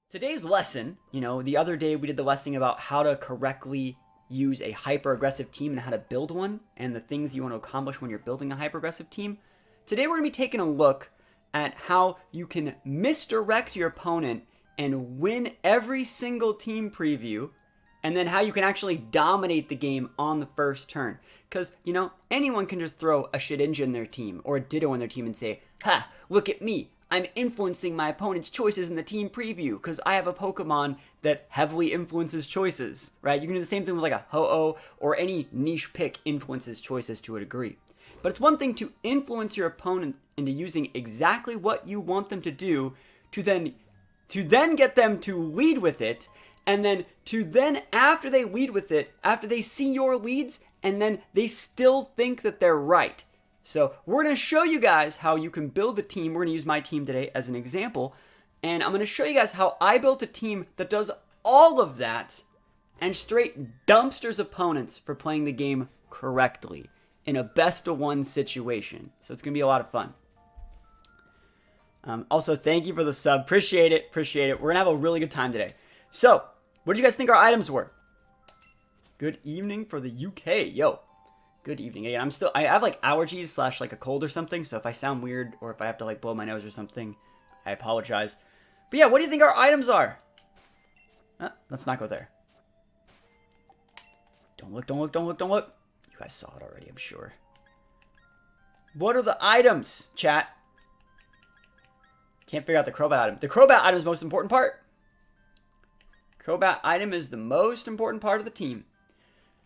Today's lesson, the other day we did the lesson about how to correctly use a hyper-aggressive team and how to build one and the things you want to accomplish when you're building a hyper-aggressive team. Today we're going to be taking a look at how you can misdirect your opponent and win every single team preview, and then how you can actually dominate the game on the first turn. Because, anyone can just throw a Shedinja in their team or a Ditto in their team and say, "Ha, look at me. I'm influencing my opponent's choices in the team preview because I have a Pokemon that heavily influences choices," right? You can do the same thing with like a Ho-Oh or any niche pick influences choices to a degree. But it's one thing to influence your opponent into using exactly what you want them to do to then get them to lead with it, and then after they lead with it, after they see your leads, and then they still think that they're right. So we're going to show you guys how you can build a team. We're going to use my team today as an example. And I'm going to show you guys how I built a team that does all of that and straight dumpsters opponents for playing the game correctly in a best-of-one situation. So it's going to be a lot of fun. Also, thank you for the sub. Appreciate it. We're going to have a really good time today. So, what did you guys think our items were? Good evening for the UK. Yo. Good evening. Again, I have like allergies / like a cold or something, so if I sound weird or if I have to like blow my nose or something, I apologize. But yeah, what do you think our items are? Let's not go there. Don't look. You guys saw it already, I'm sure. What are the items, chat? Can't figure out the Crobat item. The Crobat item is the most important part. Crobat item is the most important part of the team.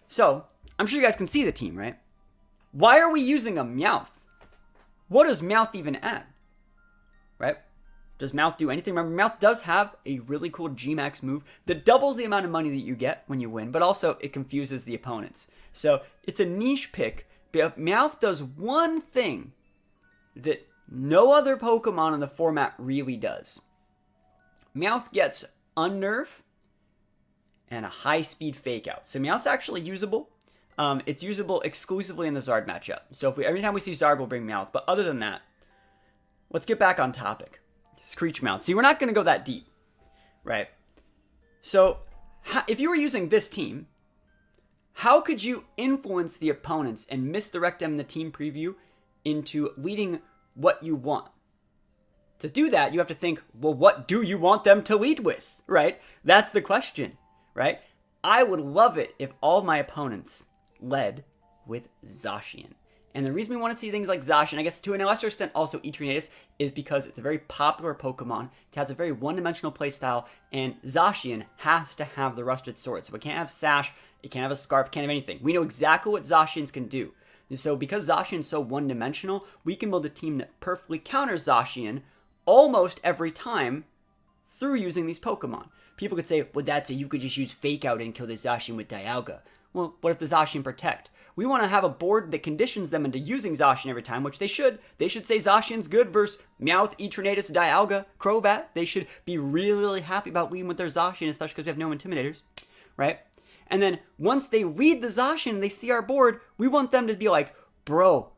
So, I'm sure you guys can see the team, right? Why are we using a Meowth? What does Meowth even add? Right? Does Meowth do anything? Remember, Meowth does have a really cool Gmax move that doubles the amount of money that you get when you win, but also it confuses the opponents. So, it's a niche pick, but Meowth does one thing that no other Pokemon in the format really does. Meowth gets Unnerve and a high-speed Fake Out. So Meowth's actually usable. It's usable exclusively in the Zard matchup. So every time we see Zard, we'll bring Meowth. But other than that, let's get back on topic. Screech Mouth. See, we're not going to go that deep, right? So if you were using this team, how could you influence the opponents and misdirect them in the team preview into leading what you want? To do that, you have to think, well, what do you want them to lead with, right? That's the question, right? I would love it if all my opponents led with Zacian. And the reason we want to see things like Zacian, I guess to an lesser extent also Eternatus, is because it's a very popular Pokemon. It has a very one-dimensional playstyle, and Zacian has to have the Rusted Sword. So it can't have Sash, it can't have a Scarf, it can't have anything. We know exactly what Zacians can do. And so because Zacian is so one-dimensional, we can build a team that perfectly counters Zacian almost every time through using these Pokemon. People could say, well, that's it, you could just use Fake Out and kill the Zacian with Dialga. Well, what if the Zacian Protect? We want to have a board that conditions them into using Zacian every time, which they should. They should say Zacian's good versus Meowth, Eternatus, Dialga, Crobat. They should be really, really happy about leading with their Zacian, especially because we have no Intimidators, right? And then once they read the Zacian and they see our board, we want them to be like, bro,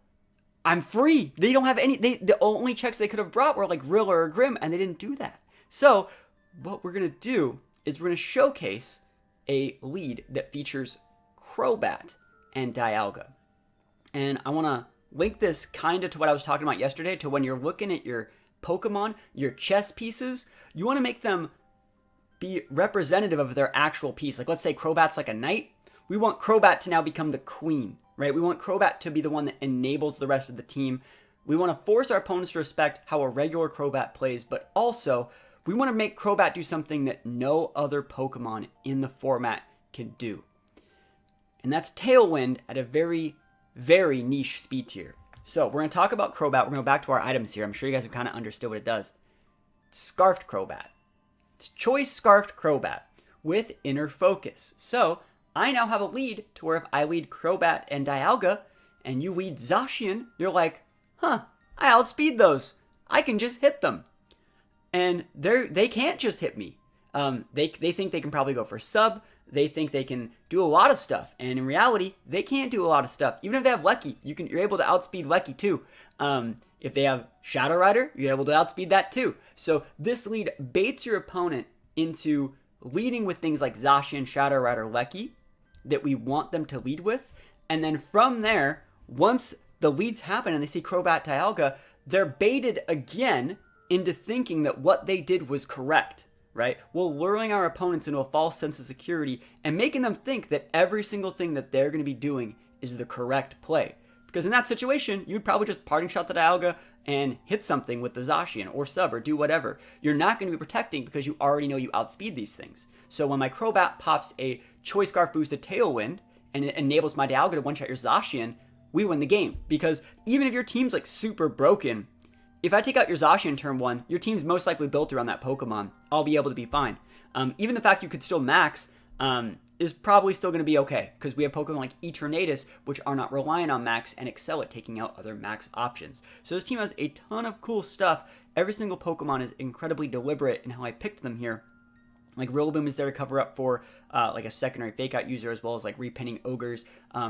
I'm free. They don't have any, the only checks they could have brought were like Rilla or Grim, and they didn't do that. So what we're going to do is we're going to showcase a lead that features Crobat and Dialga. And I want to link this kind of to what I was talking about yesterday, to when you're looking at your Pokemon, your chess pieces, you want to make them be representative of their actual piece. Like, let's say Crobat's like a knight. We want Crobat to now become the queen, right? We want Crobat to be the one that enables the rest of the team. We want to force our opponents to respect how a regular Crobat plays, but also we want to make Crobat do something that no other Pokemon in the format can do. And that's Tailwind at a very, very niche speed tier. So we're going to talk about Crobat. We're going to go back to our items here. I'm sure you guys have kind of understood what it does. Scarfed Crobat. It's Choice Scarfed Crobat with Inner Focus. So I now have a lead to where if I lead Crobat and Dialga and you lead Zacian, you're like, huh, I outspeed those. I can just hit them. And they can't just hit me. They think they can probably go for sub. They think they can do a lot of stuff. And in reality, they can't do a lot of stuff. Even if they have Lecky, you're able to outspeed Lecky too. If they have Shadow Rider, you're able to outspeed that too. So this lead baits your opponent into leading with things like Zacian, Shadow Rider, Lecky that we want them to lead with. And then from there, once the leads happen and they see Crobat, Dialga, they're baited again into thinking that what they did was correct, right? We're luring our opponents into a false sense of security and making them think that every single thing that they're going to be doing is the correct play. Because in that situation, you'd probably just parting shot the Dialga and hit something with the Zacian or sub or do whatever. You're not going to be protecting because you already know you outspeed these things. So when my Crobat pops a Choice Scarf boosted Tailwind and it enables my Dialga to one-shot your Zacian, we win the game. Because even if your team's like super broken, if I take out your Zacian turn 1, your team's most likely built around that Pokemon. I'll be able to be fine. Even the fact you could still max is probably still going to be okay, because we have Pokemon like Eternatus, which are not reliant on max and excel at taking out other max options. So this team has a ton of cool stuff. Every single Pokemon is incredibly deliberate in how I picked them here. Like Rillaboom is there to cover up for like a secondary fake out user, as well as like repinning ogres,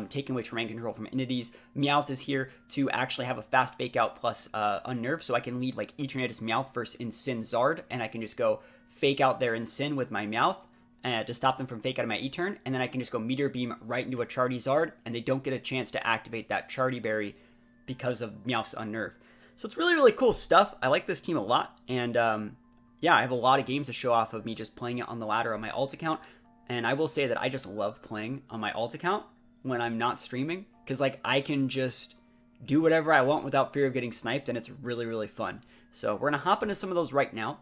taking away terrain control from entities. Meowth is here to actually have a fast fake out plus unnerve, so I can lead like Eternatus Meowth versus Incin Zard, and I can just go fake out their Incin with my Meowth to stop them from fake out of my E-turn, and then I can just go Meteor Beam right into a Charizard, and they don't get a chance to activate that Charty because of Meowth's unnerve. So it's really, really cool stuff. I like this team a lot, and yeah, I have a lot of games to show off of me just playing it on the ladder on my alt account. And I will say that I just love playing on my alt account when I'm not streaming, because like I can just do whatever I want without fear of getting sniped, and it's really, really fun. So we're gonna hop into some of those right now.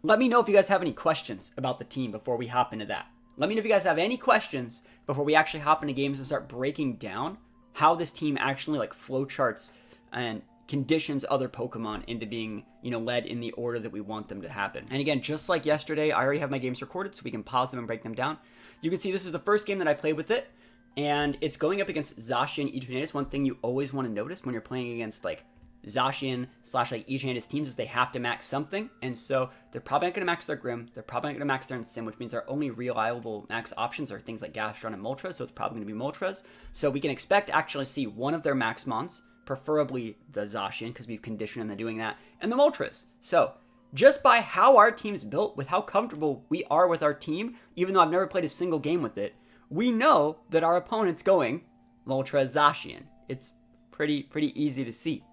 Let me know if you guys have any questions about the team before we hop into that. Let me know if you guys have any questions before we actually hop into games and start breaking down how this team actually like flowcharts and conditions other Pokemon into being, you know, led in the order that we want them to happen. And again, just like yesterday, I already have my games recorded so we can pause them and break them down. You can see this is the first game that I played with it, and it's going up against Zacian, Eternatus. One thing you always want to notice when you're playing against like Zacian / like Eternatus teams is they have to max something, and so they're probably not going to max their Grim, they're probably not going to max their Incin, which means our only reliable max options are things like Gastron and Moltres, so it's probably going to be Moltres. So we can expect to actually see one of their max mons, preferably the Zacian, because we've conditioned them to doing that, and the Moltres. So just by how our team's built, with how comfortable we are with our team, even though I've never played a single game with it, we know that our opponent's going Moltres Zacian. It's pretty easy to see.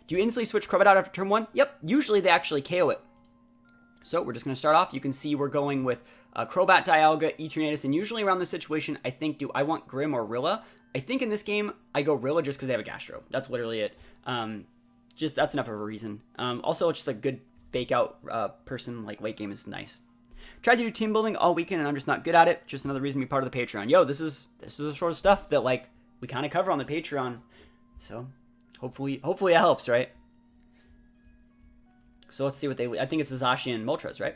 Do you instantly switch Crobat out after turn 1? Yep, usually they actually KO it. So we're just going to start off. You can see we're going with Crobat, Dialga, Eternatus, and usually around this situation, I think, do I want Grim or Rilla? I think in this game, I go Rilla just because they have a Gastro. That's literally it. That's enough of a reason. Also, just a good fake out person, like late game is nice. Tried to do team building all weekend and I'm just not good at it. Just another reason to be part of the Patreon. Yo, this is the sort of stuff that like we kind of cover on the Patreon. So hopefully it helps, right? So let's see what I think it's the Zacian Moltres, right?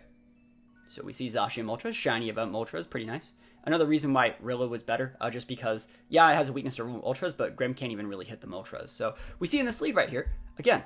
So we see Zacian Moltres, shiny about Moltres, pretty nice. Another reason why Rilla was better, just because, yeah, it has a weakness to Moltres, but Grim can't even really hit the Moltres. So we see in this lead right here, again,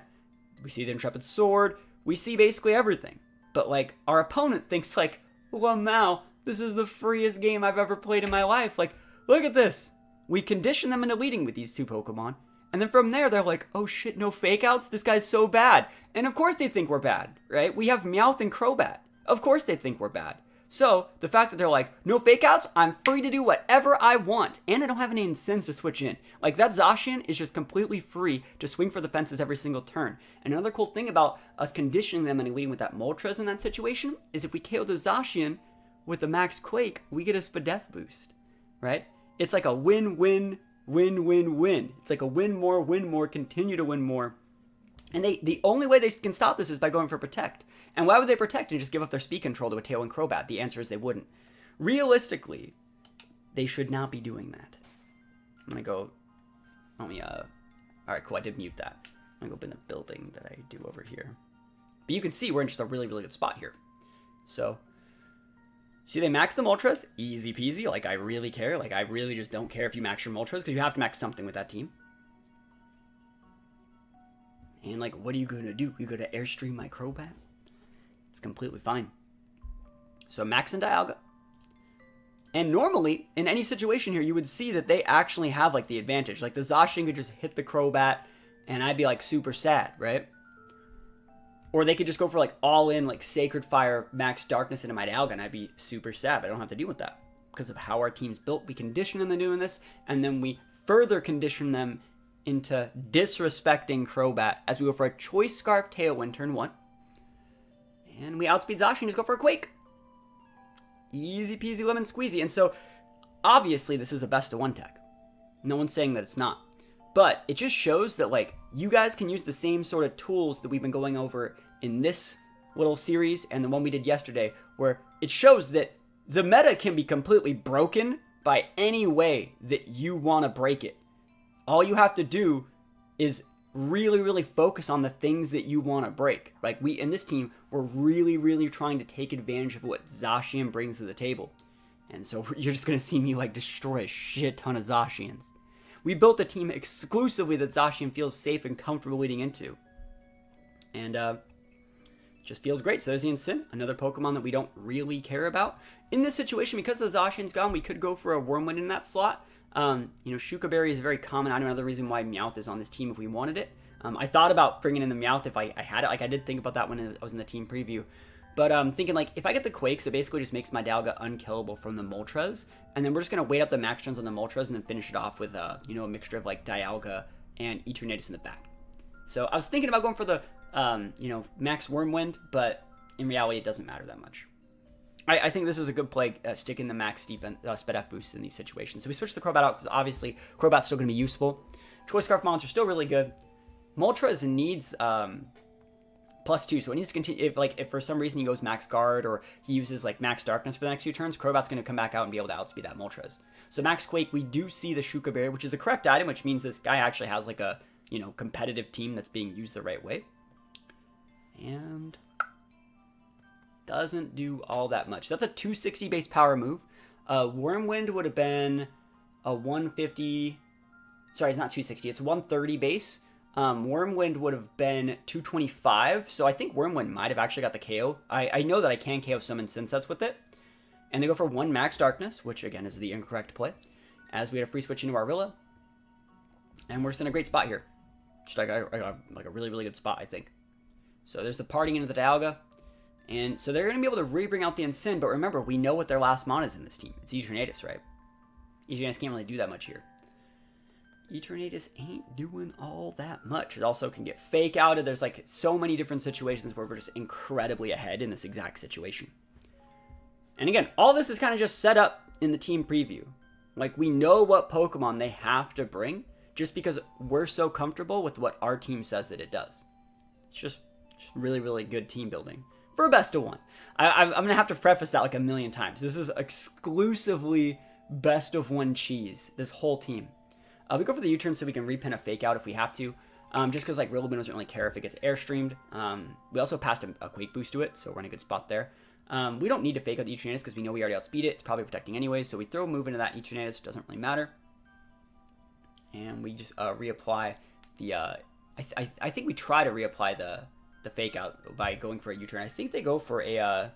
we see the Intrepid Sword, we see basically everything. But like, our opponent thinks like, wow, this is the freest game I've ever played in my life. Like, look at this. We condition them into leading with these two Pokemon. And then from there, they're like, oh shit, no fake outs? This guy's so bad. And of course they think we're bad, right? We have Meowth and Crobat. Of course they think we're bad. So the fact that they're like, no fake outs, I'm free to do whatever I want. And I don't have any incents to switch in. Like that Zacian is just completely free to swing for the fences every single turn. And another cool thing about us conditioning them and leading with that Moltres in that situation is if we KO the Zacian with the Max Quake, we get a Spadef boost, right? It's like a win-win. Win-win-win. It's like a win more, continue to win more. And the only way they can stop this is by going for Protect. And why would they Protect and just give up their speed control to a Tailwind Crobat? The answer is they wouldn't. Realistically, they should not be doing that. I'm gonna go, alright, cool, I did mute that. I'm gonna go open the building that I do over here. But you can see we're in just a really, really good spot here. So, see, they max the Moltres, easy peasy. Like, I really care. Like, I really just don't care if you max your Moltres, because you have to max something with that team. And, like, what are you going to do? You going to Airstream my Crobat? It's completely fine. So, max and Dialga. And normally, in any situation here, you would see that they actually have, like, the advantage. Like, the Zacian could just hit the Crobat, and I'd be, like, super sad, right? Or they could just go for like all in, like Sacred Fire, Max Darkness into my Dialga, and I'd be super sad, but I don't have to deal with that. Because of how our team's built, we condition them into doing this, and then we further condition them into disrespecting Crobat as we go for a Choice Scarf Tailwind turn 1. And we outspeed Zacian and just go for a Quake. Easy peasy lemon squeezy. And so, obviously, this is a best of 1 tech. No one's saying that it's not. But it just shows that, like, you guys can use the same sort of tools that we've been going over in this little series and the one we did yesterday, where it shows that the meta can be completely broken by any way that you want to break it. All you have to do is really, really focus on the things that you want to break. Like, we, in this team, we're really, really trying to take advantage of what Zacian brings to the table. And so you're just going to see me, like, destroy a shit ton of Zacians. We built a team exclusively that Zacian feels safe and comfortable leading into. And, just feels great. So there's the Incin, another Pokemon that we don't really care about. In this situation, because the Zacian's gone, we could go for a Wormwind in that slot. Shuka Berry is a very common item. Another reason why Meowth is on this team if we wanted it. I thought about bringing in the Meowth if I had it. Like, I did think about that when I was in the team preview. But I'm thinking, like, if I get the Quakes, it basically just makes my Dialga unkillable from the Moltres. And then we're just going to wait up the max turns on the Moltres and then finish it off with, a mixture of, like, Dialga and Eternatus in the back. So I was thinking about going for the, max Wormwind, but in reality, it doesn't matter that much. I think this is a good play, sticking the max defense, Sped F boosts in these situations. So we switched the Crobat out because obviously Crobat's still going to be useful. Choice Scarf Monster still really good. Moltres needs +2, so it needs to continue. If for some reason he goes max guard or he uses like max darkness for the next few turns, Crobat's going to come back out and be able to outspeed that Moltres. So max Quake, we do see the Shuka Berry, which is the correct item, which means this guy actually has like a competitive team that's being used the right way. And doesn't do all that much. That's a 260 base power move. Wormwind would have been a 150. Sorry, it's not 260. It's 130 base. Wormwind would have been 225. So I think Wormwind might have actually got the KO. I know that I can KO summon Sinsets with it. And they go for 1 max darkness, which again is the incorrect play. As we had a free switch into Arilla. And we're just in a great spot here. Just like a really, really good spot, I think. So there's the parting into the Dialga. And so they're going to be able to re-bring out the Incin, but remember, we know what their last mon is in this team. It's Eternatus, right? Eternatus can't really do that much here. Eternatus ain't doing all that much. It also can get fake outed. There's like so many different situations where we're just incredibly ahead in this exact situation. And again, all this is kind of just set up in the team preview. Like, we know what Pokemon they have to bring just because we're so comfortable with what our team says that it does. It's just really, really good team building. For a best of 1. I'm going to have to preface that like a million times. This is exclusively best of 1 cheese, this whole team. We go for the U-turn so we can repin a fake out if we have to. Just because like Rillaboom doesn't really care if it gets airstreamed. We also passed a Quake boost to it, so we're in a good spot there. We don't need to fake out the Eternatus because we know we already outspeed it. It's probably protecting anyways, so we throw a move into that Eternatus. Doesn't really matter. And we just reapply the... I think we try to reapply the fake out by going for a U-turn. I think they go for a,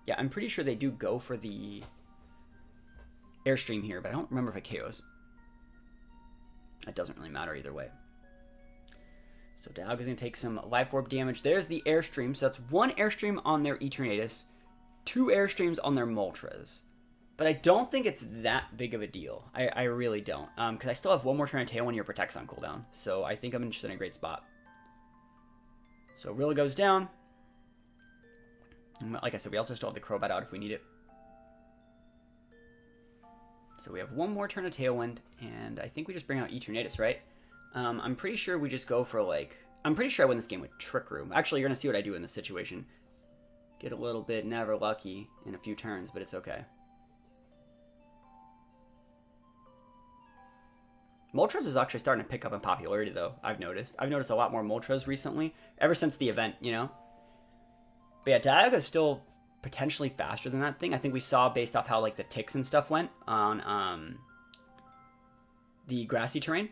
yeah, I'm pretty sure they do go for the Airstream here, but I don't remember if it KOs. It doesn't really matter either way. So Dialga's going to take some Life Orb damage. There's the Airstream, so that's 1 Airstream on their Eternatus, 2 Airstreams on their Moltres. But I don't think it's that big of a deal. I really don't, because I still have 1 more turn of Tailwind here, Protects on cooldown, so I think I'm just in a great spot. So Rilla goes down. And like I said, we also still have the Crobat out if we need it. So we have 1 more turn of Tailwind, and I think we just bring out Eternatus, right? I'm pretty sure we just go for, like... I'm pretty sure I win this game with Trick Room. Actually, you're going to see what I do in this situation. Get a little bit never lucky in a few turns, but it's okay. Moltres is actually starting to pick up in popularity, though, I've noticed. I've noticed a lot more Moltres recently, ever since the event, you know? But yeah, Dialga is still potentially faster than that thing. I think we saw, based off how, like, the ticks and stuff went on the grassy terrain.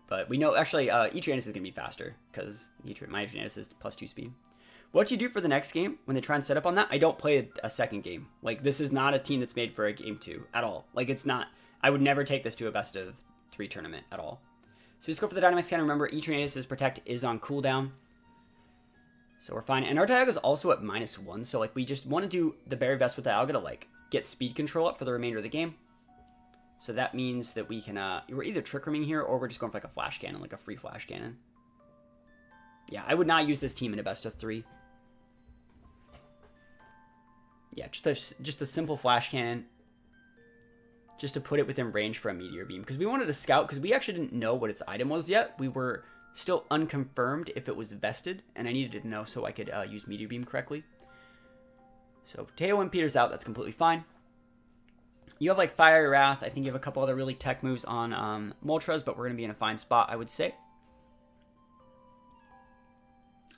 But we know, actually, Eternatus is going to be faster, because my Eternatus is +2 speed. What you do for the next game, when they try and set up on that, I don't play a second game. Like, this is not a team that's made for a game 2, at all. Like, it's not... I would never take this to a best of 3 tournament at all. So just go for the Dynamax Cannon. Remember, Eternatus' Protect is on cooldown. So we're fine. And our Dialga is also at -1. So like we just want to do the very best with Dialga to like get speed control up for the remainder of the game. So that means that we can, we're either Trick Rooming here or we're just going for like a Flash Cannon, like a free Flash Cannon. Yeah, I would not use this team in a best of 3. Yeah, just a simple Flash Cannon. Just to put it within range for a Meteor Beam. Because we wanted to scout, because we actually didn't know what its item was yet. We were still unconfirmed if it was vested, and I needed to know so I could use Meteor Beam correctly. So Tailwind peters out, that's completely fine. You have like Fiery Wrath. I think you have a couple other really tech moves on Moltres, but we're going to be in a fine spot, I would say.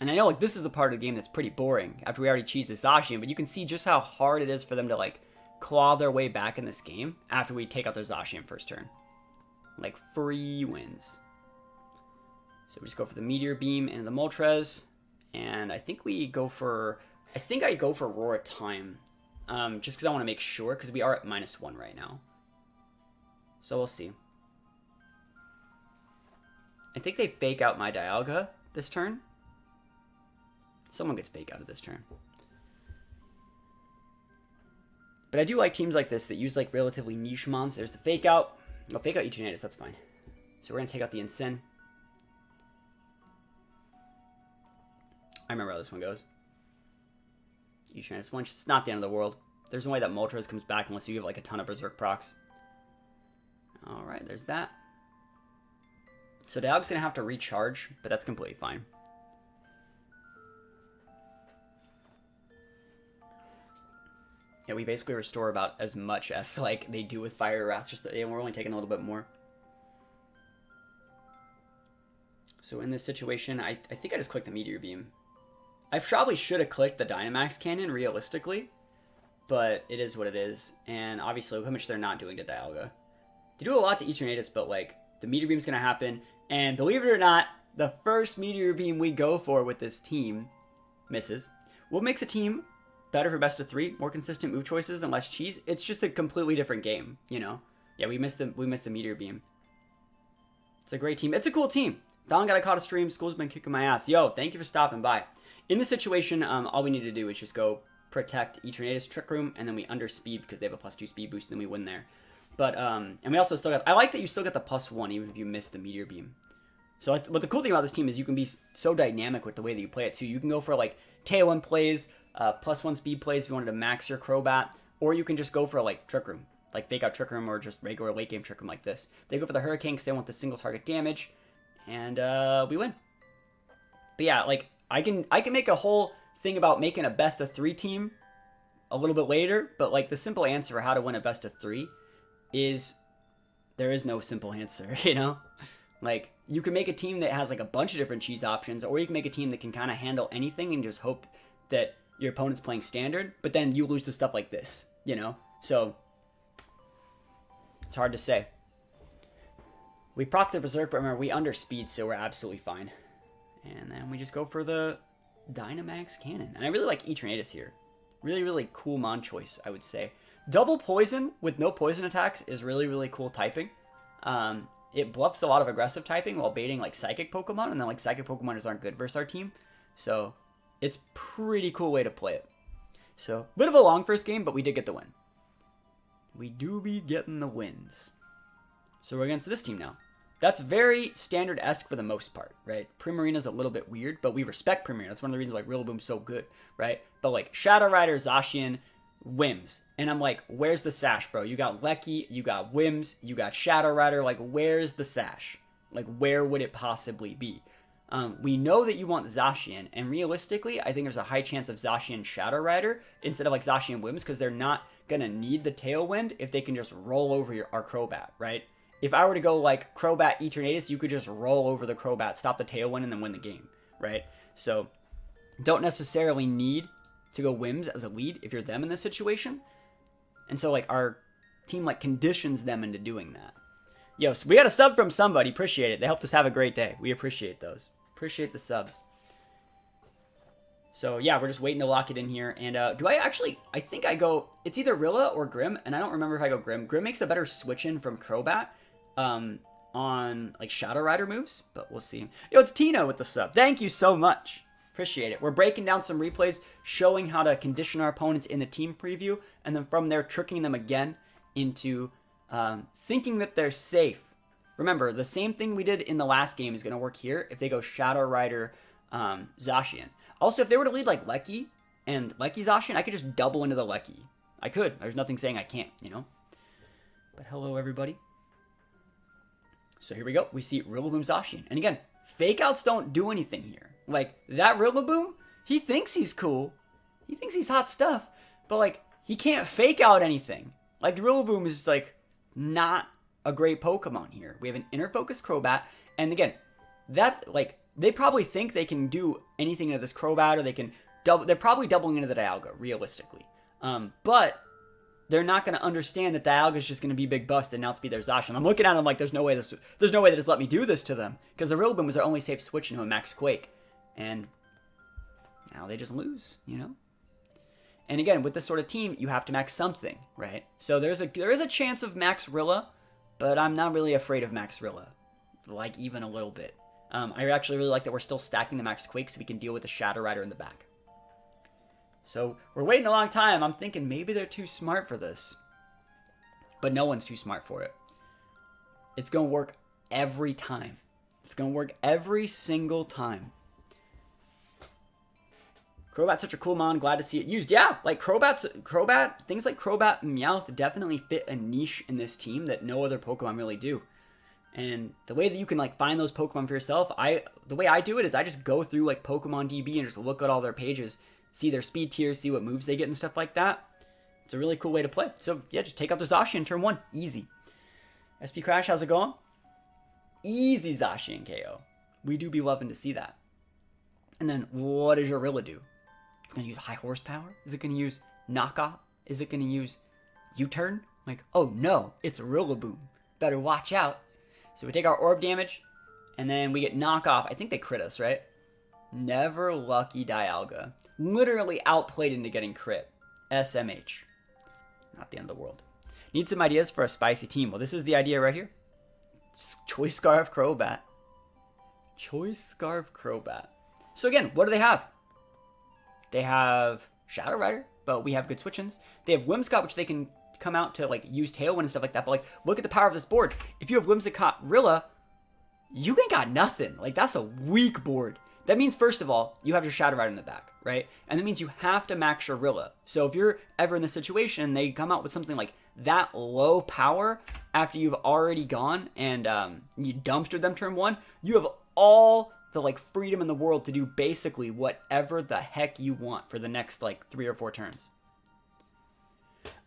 And I know like this is the part of the game that's pretty boring after we already cheesed the Zacian, but you can see just how hard it is for them to like claw their way back in this game after we take out their Zacian first turn. Like free wins. So we just go for the Meteor Beam into the Moltres, and I think we go for, I go for Roar Time, just because I want to make sure, because we are at -1 right now. So we'll see. I think they fake out my Dialga this turn. Someone gets fake out of this turn. But I do like teams like this that use like relatively niche mons. There's the fake out. Oh, fake out Eternatus, that's fine. So we're going to take out the Incin. I remember how this one goes. Eternatus flinch. It's not the end of the world. There's no way that Moltres comes back unless you have like a ton of Berserk procs. Alright, there's that. So Dialga's going to have to recharge, but that's completely fine. Yeah, we basically restore about as much as like they do with Fire Wrath, just and we're only taking a little bit more. So in this situation, I think I just clicked the Meteor Beam. I probably should have clicked the Dynamax Cannon, realistically, but it is what it is. And obviously, look how much they're not doing to Dialga. They do a lot to Eternatus, but like the Meteor Beam's gonna happen. And believe it or not, the first Meteor Beam we go for with this team misses. What makes a team better for best of 3, more consistent move choices and less cheese? It's just a completely different game, you know? Yeah, we missed the Meteor Beam. It's a great team. It's a cool team. Don got a caught a stream. School's been kicking my ass. Yo, thank you for stopping by. In this situation, all we need to do is just go protect Eternatus Trick Room, and then we underspeed because they have a +2 speed boost, and then we win there. But, and we also still got, I like that you still get the +1 even if you miss the Meteor Beam. So, but the cool thing about this team is you can be so dynamic with the way that you play it, too. You can go for, like, Tailwind plays, +1 speed plays if you wanted to max your Crobat, or you can just go for, like, Trick Room. Like, fake out Trick Room or just regular late game Trick Room like this. They go for the Hurricane because they want the single target damage, and we win. But yeah, like, I can make a whole thing about making a best of 3 team a little bit later, but, like, the simple answer for how to win a best of 3 is there is no simple answer, you know? Like, you can make a team that has, like, a bunch of different cheese options, or you can make a team that can kind of handle anything and just hope that your opponent's playing standard, but then you lose to stuff like this, you know? So, it's hard to say. We proc the Berserk, but remember, we underspeed, so we're absolutely fine. And then we just go for the Dynamax Cannon. And I really like Eternatus here. Really, really cool mon choice, I would say. Double poison with no poison attacks is really, really cool typing. It bluffs a lot of aggressive typing while baiting like psychic Pokemon, and then like psychic Pokemon just aren't good versus our team. So it's pretty cool way to play it. So bit of a long first game, but we did get the win. We do be getting the wins. So we're against this team now. That's very standard-esque for the most part, right? Primarina's a little bit weird, but we respect Primarina. That's one of the reasons why Rillaboom's so good, right? But like Shadow Rider, Zacian, Wims. And I'm like, where's the sash, bro? You got Lecky, you got Wims, you got Shadow Rider. Like, where's the sash? Like, where would it possibly be? We know that you want Zacian, and realistically, I think there's a high chance of Zacian Shadow Rider instead of like Zacian Wims, because they're not going to need the Tailwind if they can just roll over our Crobat, right? If I were to go like Crobat Eternatus, you could just roll over the Crobat, stop the Tailwind, and then win the game, right? So, don't necessarily need to go Wims as a lead if you're them in this situation. And so, like, our team, like, conditions them into doing that. Yo, so we got a sub from somebody. Appreciate it. They helped us have a great day. We appreciate those. Appreciate the subs. So, yeah, we're just waiting to lock it in here. And do I actually... I think I go... It's either Rilla or Grim, and I don't remember if I go Grim. Grim makes a better switch-in from Crobat. on like Shadow Rider moves, but we'll see. Yo, it's Tino with the sub. Thank you so much. Appreciate it. We're breaking down some replays, showing how to condition our opponents in the team preview, and then from there tricking them again into thinking that they're safe. Remember, the same thing we did in the last game is going to work here if they go Shadow Rider Zacian. Also, if they were to lead like Lecky and Lecky Zacian, I could just double into the Lecky. I could. There's nothing saying I can't, you know? But hello, everybody. So here we go. We see Rillaboom Zacian. And again, fake outs don't do anything here. Like, that Rillaboom, he thinks he's cool. He thinks he's hot stuff. But, like, he can't fake out anything. Like, Rillaboom is, like, not a great Pokemon here. We have an Inner Focus Crobat. And again, that, like, they probably think they can do anything into this Crobat, or they can double. They're probably doubling into the Dialga, realistically. But they're not going to understand that Dialga is just going to be big bust and now it's be their Zacian. I'm looking at them like there's no way they just let me do this to them, because the Rillaboom was their only safe switch into a Max Quake, and now they just lose, you know. And again, with this sort of team, you have to max something, right? So there is a chance of Max Rilla, but I'm not really afraid of Max Rilla, like even a little bit. I actually really like that we're still stacking the Max Quake so we can deal with the Shadow Rider in the back. So we're waiting a long time. I'm thinking maybe they're too smart for this. But no one's too smart for it. It's going to work every time. It's going to work every single time. Crobat's such a cool mon. Glad to see it used. Yeah, like Crobat, things like Crobat and Meowth definitely fit a niche in this team that no other Pokemon really do. And the way that you can like find those Pokemon for yourself, the way I do it is I just go through like Pokemon DB and just look at all their pages, see their speed tiers, see what moves they get and stuff like that. It's a really cool way to play. So yeah, just take out their Zacian turn 1. Easy. SP Crash, how's it going? Easy Zacian KO. We do be loving to see that. And then what does your Rilla do? It's going to use high horsepower? Is it going to use knockoff? Is it going to use U-turn? Like, oh no, it's Rillaboom. Better watch out. So we take our orb damage, and then we get knockoff. I think they crit us, right? Never lucky Dialga. Literally outplayed into getting crit. SMH. Not the end of the world. Need some ideas for a spicy team. Well, this is the idea right here. Choice Scarf Crobat. Choice Scarf Crobat. So again, what do they have? They have Shadow Rider, but we have good switch-ins. They have Whimsicott, which they can come out to like use Tailwind and stuff like that. But like, look at the power of this board. If you have Whimsicott Rilla, you ain't got nothing. Like, that's a weak board. That means, first of all, you have your Shadow Rider in the back, right? And that means you have to max your Rilla. So if you're ever in this situation, they come out with something like that low power after you've already gone and you dumpstered them turn 1, you have all the like freedom in the world to do basically whatever the heck you want for the next like 3 or 4 turns.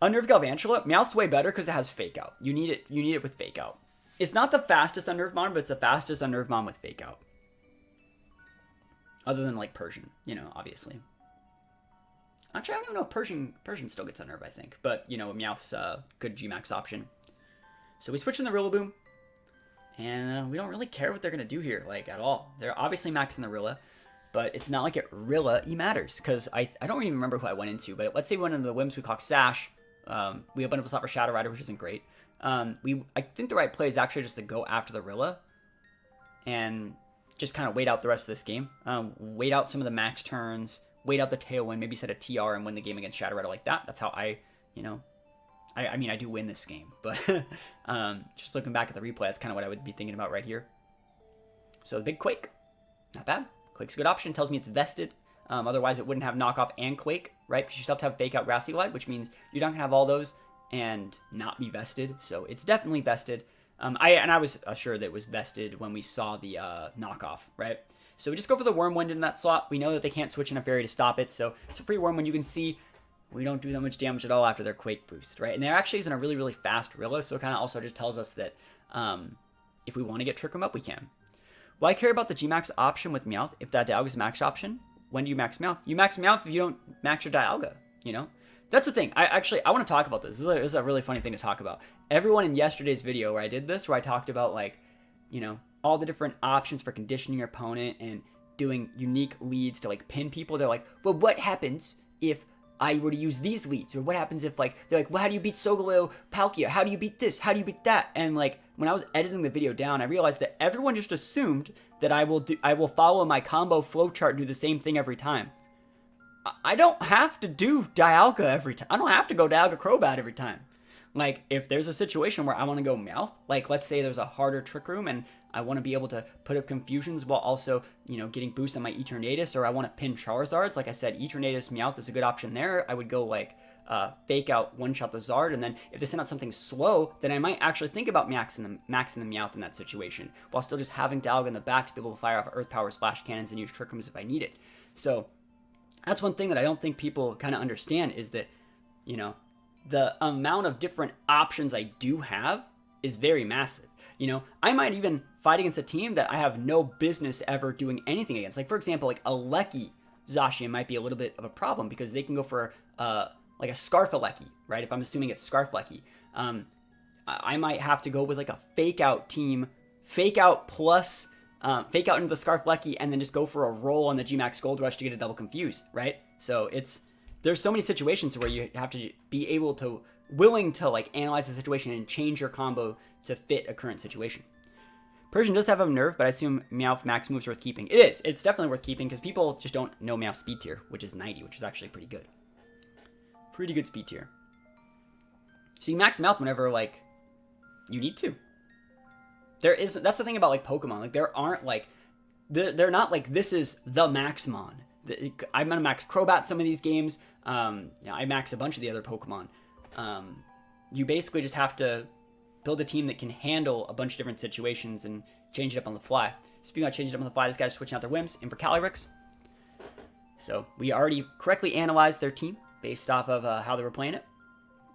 Unnerved Galvantula, Meowth's way better because it has Fake Out. You need it with Fake Out. It's not the fastest Unnerved Mon, but it's the fastest Unnerved Mon with Fake Out. Other than like Persian, you know, obviously. Actually, I don't even know if Persian still gets Unnerved, I think. But, you know, Meowth's a good Gmax option. So we switch in the Rillaboom. And we don't really care what they're going to do here, like, at all. They're obviously maxing the Rilla. But it's not like it Rilla matters. Because I don't even remember who I went into. But let's say we went into the Whims, we clock Sash. We opened up a slot for Shadow Rider, which isn't great. I think the right play is actually just to go after the Rilla. And just kind of wait out the rest of this game. Wait out some of the max turns. Wait out the Tailwind. Maybe set a TR and win the game against Shadow Rider like that. That's how I mean, I do win this game. But just looking back at the replay, that's kind of what I would be thinking about right here. So the big Quake. Not bad. Quake's a good option. Tells me it's vested. Otherwise, it wouldn't have knockoff and Quake, right? Because you still have to have Fake Out Grassy Glide, which means you're not going to have all those and not be vested. So it's definitely vested. I was assured that it was vested when we saw the knockoff, right? So we just go for the Wormwind in that slot. We know that they can't switch in a fairy to stop it, so it's a free Wormwind. You can see we don't do that much damage at all after their Quake boost, right? And they're actually using a really, really fast Rilla, so it kind of also just tells us that if we want to get Trick Room up, we can. Why care about the Gmax option with Meowth if that Dialga's max option? When do you max Meowth? You max Meowth if you don't max your Dialga, you know? That's the thing. I want to talk about this. This is a really funny thing to talk about. Everyone in yesterday's video where I did this, where I talked about, like, you know, all the different options for conditioning your opponent and doing unique leads to, like, pin people, they're like, well, what happens if I were to use these leads? Or what happens if, like, they're like, well, how do you beat Sogoleo Palkia? How do you beat this? How do you beat that? And, like, when I was editing the video down, I realized that everyone just assumed that I will follow my combo flowchart and do the same thing every time. I don't have to do Dialga every time. I don't have to go Dialga Crobat every time. Like, if there's a situation where I want to go Meowth, like, let's say there's a harder Trick Room and I want to be able to put up confusions while also, you know, getting boosts on my Eternatus, or I want to pin Charizards. Like I said, Eternatus Meowth is a good option there. I would go, like, fake out one-shot the Zard, and then if they send out something slow, then I might actually think about maxing the Meowth in that situation, while still just having Dialga in the back to be able to fire off Earth Power Splash Cannons and use Trick Rooms if I need it. So, that's one thing that I don't think people kind of understand, is that, you know, the amount of different options I do have is very massive. You know, I might even fight against a team that I have no business ever doing anything against. Like, for example, like a Lecky Zacian might be a little bit of a problem because they can go for like a Scarfalecky, right? If I'm assuming it's Scarfalecky. I might have to go with like a fake out team, fake out plus, fake out into the Scarfalecky, and then just go for a roll on the Gmax Gold Rush to get a double confuse, right? So there's so many situations where you have to be able to, willing to like analyze the situation and change your combo to fit a current situation. Persian does have a nerve, but I assume Meowth max moves are worth keeping. It is. It's definitely worth keeping because people just don't know Meowth speed tier, which is 90, which is actually pretty good. Pretty good speed tier. So you max Meowth whenever, like, you need to. That's the thing about, like, Pokemon. Like, there aren't, like, they're not, like, this is the Maxmon. I'm going to max Crobat some of these games. I max a bunch of the other Pokemon. You basically just have to build a team that can handle a bunch of different situations and change it up on the fly. Speaking of changing it up on the fly, this guy's switching out their Whims in for Calyrex. So we already correctly analyzed their team based off of how they were playing it.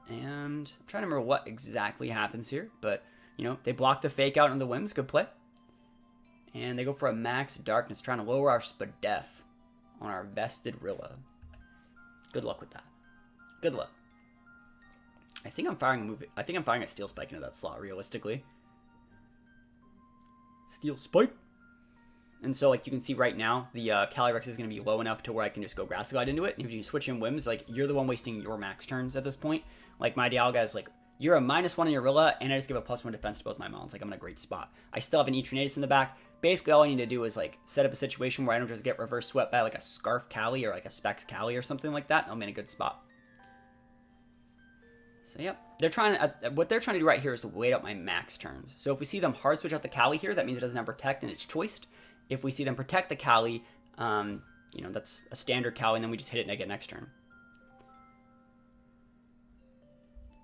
And I'm trying to remember what exactly happens here. But, you know, they block the fake out on the Whims. Good play. And they go for a Max Darkness, trying to lower our Spadef on our Vested Rilla. Good luck with that. Good luck. I think I'm firing a Steel Spike into that slot, realistically. Steel Spike. And so, like, you can see right now, the Calyrex is going to be low enough to where I can just go Grass Glide into it. And if you switch in Whims, like, you're the one wasting your max turns at this point. Like, my Dialga is, like, you're a -1 on your Rilla, and I just give a +1 defense to both my Mons. Like, I'm in a great spot. I still have an Eternatus in the back. Basically, all I need to do is, like, set up a situation where I don't just get reverse swept by, like, a Scarf Cali or, like, a Specs Cali or something like that. I'm in a good spot. So, yep. What they're trying to do right here is to wait out my max turns. So, if we see them hard switch out the Cali here, that means it doesn't have Protect and it's choiced. If we see them protect the Cali, you know, that's a standard Cali, and then we just hit it and I get next turn.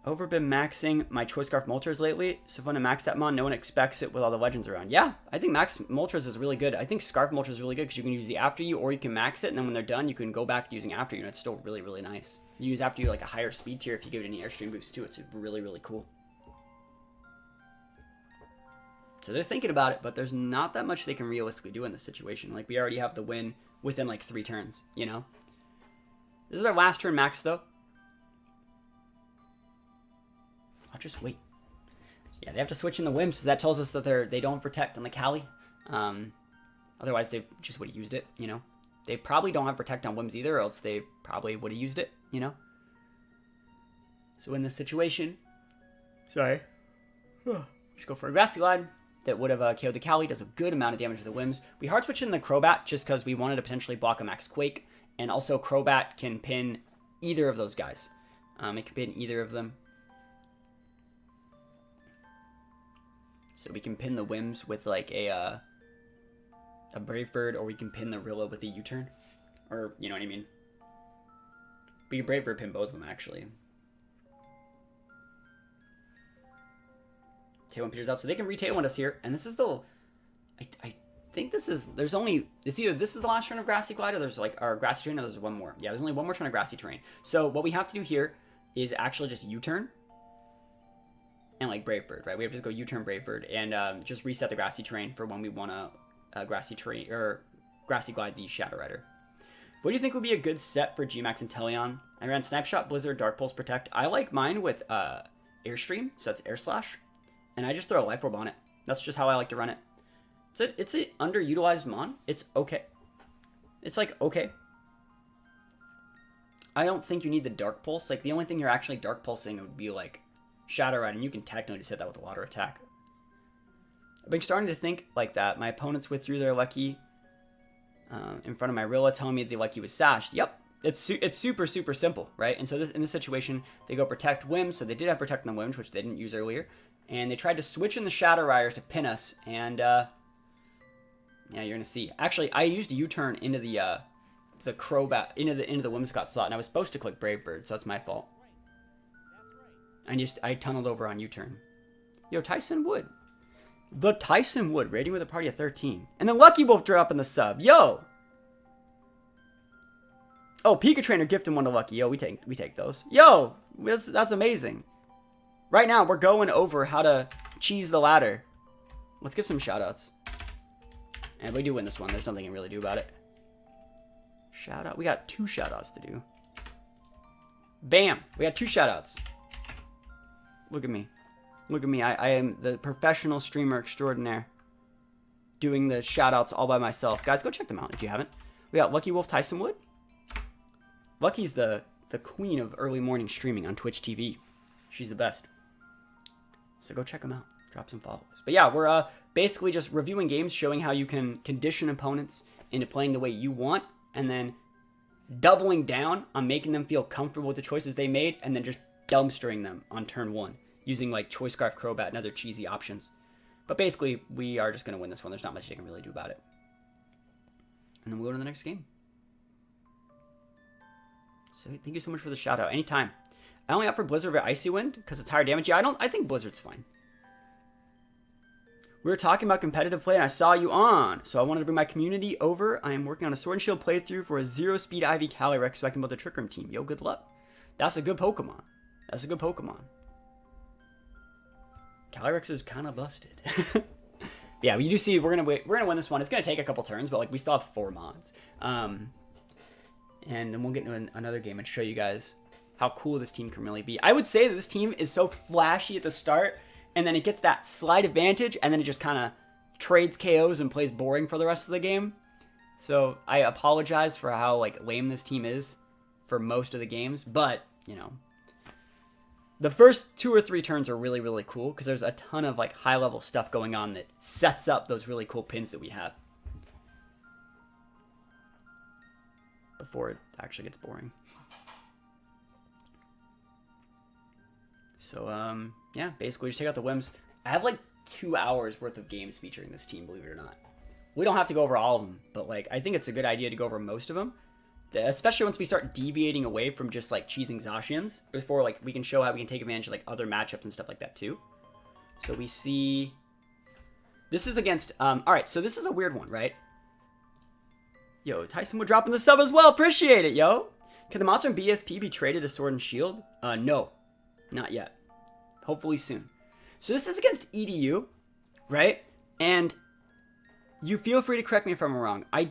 Been maxing my Choice Scarf Moltres lately. So fun to max that Mon. No one expects it with all the legends around. Yeah, I think Max Moltres is really good. I think Scarf Moltres is really good because you can use the After You, or you can max it, and then when they're done, you can go back to using After You, and it's still really, really nice. You use After You like a higher speed tier if you give it any Airstream boost too. It's really, really cool. So they're thinking about it, but there's not that much they can realistically do in this situation. Like, we already have the win within like 3 turns, you know? This is their last turn max, though. I'll just wait. Yeah, they have to switch in the Whims, so that tells us that they don't protect on the Cali. Otherwise, they just would have used it, you know? They probably don't have protect on Whims either, or else they probably would have used it, you know? So in this situation... Sorry. Just go for a Grassy Glide. That would have KO'd the Cali, does a good amount of damage to the Whims. We hard switch in the Crobat just because we wanted to potentially block a Max Quake, and also Crobat can pin either of those guys. It can pin either of them. So we can pin the Whims with like a Brave Bird, or we can pin the Rilla with a U-turn. Or, you know what I mean? We can Brave Bird pin both of them, actually. Tailwind Peters out, so they can re-Tailwind us here. And this is the... I think this is... There's only... It's either this is the last turn of Grassy Glide, or there's like... Our Grassy Terrain, or there's one more. Yeah, there's only one more turn of Grassy Terrain. So what we have to do here is actually just U-turn. And like Brave Bird, right? We have to just go U-turn Brave Bird and just reset the Grassy Terrain for when we want to Grassy Terrain... Or Grassy Glide the Shadow Rider. What do you think would be a good set for Gmax and Teleon? I ran Snapshot, Blizzard, Dark Pulse, Protect. I like mine with Airstream, so that's Air Slash. And I just throw a Life Orb on it. That's just how I like to run it. It's an underutilized Mon. It's okay. It's like okay. I don't think you need the Dark Pulse. Like, the only thing you're actually Dark Pulsing would be, like, Shadow Ride, and you can technically just hit that with a water attack. I've been starting to think like that. My opponents withdrew their Lucky in front of my Rilla, telling me the Lucky was sashed. Yep, it's super, super simple, right? And so in this situation, they go Protect Whims, so they did have Protect on the Whims, which they didn't use earlier. And they tried to switch in the Shadow Riders to pin us, and yeah, you're going to see. Actually, I used U-turn into the Crobat, into the Whimsicott slot, and I was supposed to click Brave Bird, so that's my fault. I tunneled over on U-turn. Yo, Tyson Wood. The Tyson Wood, rating with a party of 13. And the Lucky Wolf dropping the sub. Yo! Oh, Pika Trainer gifted one to Lucky. Yo, we take those. Yo! That's amazing. Right now, we're going over how to cheese the ladder. Let's give some shoutouts. And we do win this one. There's nothing I can really do about it. Shout out. We got 2 shoutouts to do. Bam! We got 2 shoutouts. Look at me. Look at me. I am the professional streamer extraordinaire. Doing the shoutouts all by myself. Guys, go check them out if you haven't. We got Lucky Wolf Tyson Wood. Lucky's the queen of early morning streaming on Twitch TV. She's the best. So go check them out. Drop some follows. But yeah, we're basically just reviewing games, showing how you can condition opponents into playing the way you want, and then doubling down on making them feel comfortable with the choices they made, and then just dumpstering them on turn 1, using like Choice Scarf Crobat and other cheesy options. But basically, we are just going to win this one. There's not much you can really do about it. And then we'll go to the next game. So thank you so much for the shout out. Anytime. I only opt for Blizzard over Icy Wind because it's higher damage. Yeah, I think Blizzard's fine. We were talking about competitive play and I saw you on. So I wanted to bring my community over. I am working on a Sword and Shield playthrough for a 0-speed Ivy Calyrex so I can build a Trick Room team. Yo, good luck. That's a good Pokemon. That's a good Pokemon. Calyrex is kind of busted. Yeah, you do see we're gonna win this one. It's gonna take a couple turns, but like we still have 4 mods. And then we'll get into another game and show you guys how cool this team can really be. I would say that this team is so flashy at the start, and then it gets that slight advantage, and then it just kind of trades KOs and plays boring for the rest of the game. So I apologize for how like lame this team is for most of the games, but you know, the first 2 or 3 turns are really, really cool because there's a ton of like high level stuff going on that sets up those really cool pins that we have before it actually gets boring. So, yeah, basically just take out the whims. I have like 2 hours worth of games featuring this team, believe it or not. We don't have to go over all of them, but like I think it's a good idea to go over most of them. Especially once we start deviating away from just like cheesing Zacians, before like we can show how we can take advantage of like other matchups and stuff like that too. So we see this is against all right, so this is a weird one, right? Yo, Tyson Wood dropping the sub as well. Appreciate it, yo. Can the monster in BSP be traded to Sword and Shield? No, not yet. Hopefully soon. So this is against EDU, right? And you feel free to correct me if I'm wrong. I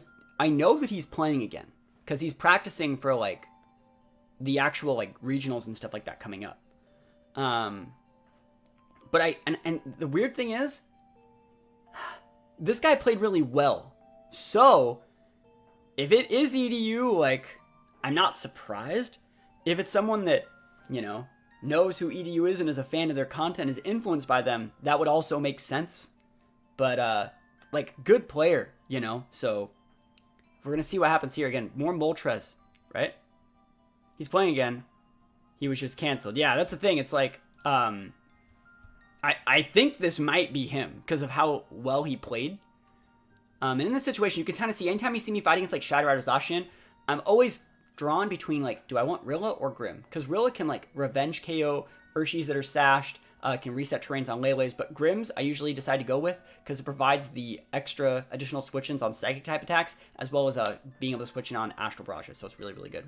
know that he's playing again because he's practicing for like the actual like regionals and stuff like that coming up. But and the weird thing is, this guy played really well. So if it is EDU, like, I'm not surprised. If it's someone that, you know, knows who EDU is and is a fan of their content, is influenced by them, that would also make sense. But, like, good player, you know? So, we're going to see what happens here again. More Moltres, right? He's playing again. He was just canceled. Yeah, that's the thing. It's like, I think this might be him because of how well he played. And in this situation, you can kind of see, anytime you see me fighting against, like, Shadow Rider Zacian, I'm always drawn between, like, do I want Rilla or Grim? Because Rilla can, like, revenge KO Urshis that are sashed, can reset terrains on Lele's, but Grims I usually decide to go with because it provides the extra additional switch-ins on Psychic-type attacks, as well as being able to switch in on Astral Barrages, so it's really, really good.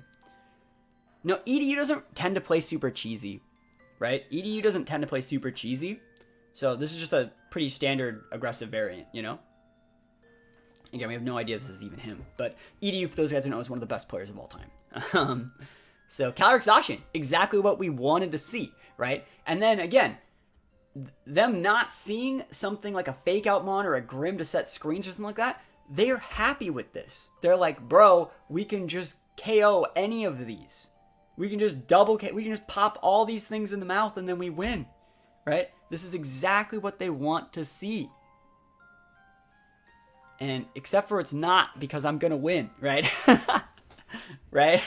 No, EDU doesn't tend to play super cheesy, right? EDU doesn't tend to play super cheesy, so this is just a pretty standard aggressive variant, you know? Again, we have no idea this is even him. But EDU, for those guys who know, is one of the best players of all time. So, Calyrex Zacian, exactly what we wanted to see, right? And then, again, them not seeing something like a Fake Out Mon or a Grim to set screens or something like that, they're happy with this. They're like, bro, we can just KO any of these. We can just we can just pop all these things in the mouth and then we win, right? This is exactly what they want to see. And except for it's not, because I'm going to win, right? Right?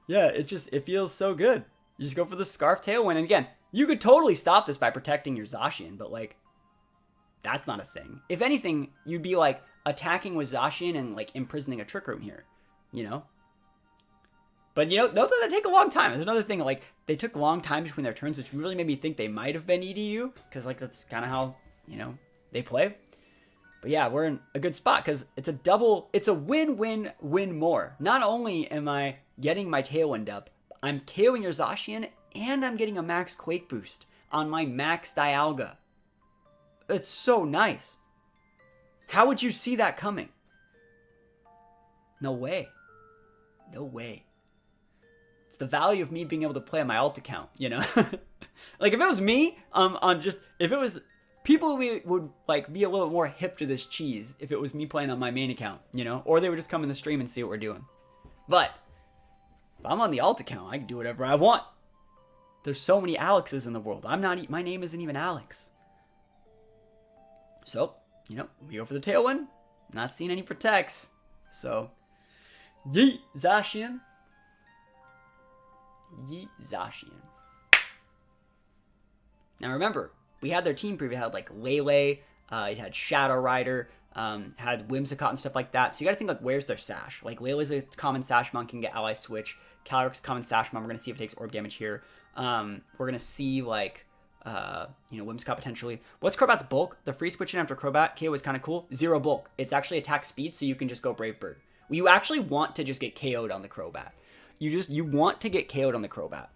Yeah, it feels so good. You just go for the Scarf Tailwind. And again, you could totally stop this by protecting your Zacian, but like, that's not a thing. If anything, you'd be like attacking with Zacian and like imprisoning a Trick Room here, you know? But you know, don't let that take a long time. There's another thing, like, they took a long time between their turns, which really made me think they might have been EDU, because like that's kind of how, you know, they play. But yeah, we're in a good spot because it's a win-win-win more. Not only am I getting my Tailwind up, I'm KOing your Zacian, and I'm getting a max Quake boost on my max Dialga. It's so nice. How would you see that coming? No way. No way. It's the value of me being able to play on my alt account, you know? Like, if it was me, if it was... People would like be a little bit more hip to this cheese if it was me playing on my main account, you know? Or they would just come in the stream and see what we're doing. But if I'm on the alt account, I can do whatever I want. There's so many Alexes in the world. My name isn't even Alex. So, you know, we go for the Tailwind. Not seeing any protects. So, yeet Zacian. Yeet Zacian. Now remember, we had their team preview. It had like Lele, it had Shadow Rider, had Whimsicott and stuff like that. So you gotta think like, where's their Sash? Like Lele's a common Sash Monk, can get Ally Switch. Calyrex common Sash Monk. We're gonna see if it takes Orb damage here. We're gonna see like, you know, Whimsicott potentially. What's Crobat's bulk? The free switch in after Crobat KO is kind of cool. 0 bulk. It's actually attack speed, so you can just go Brave Bird. You actually want to just get KO'd on the Crobat. You want to get KO'd on the Crobat.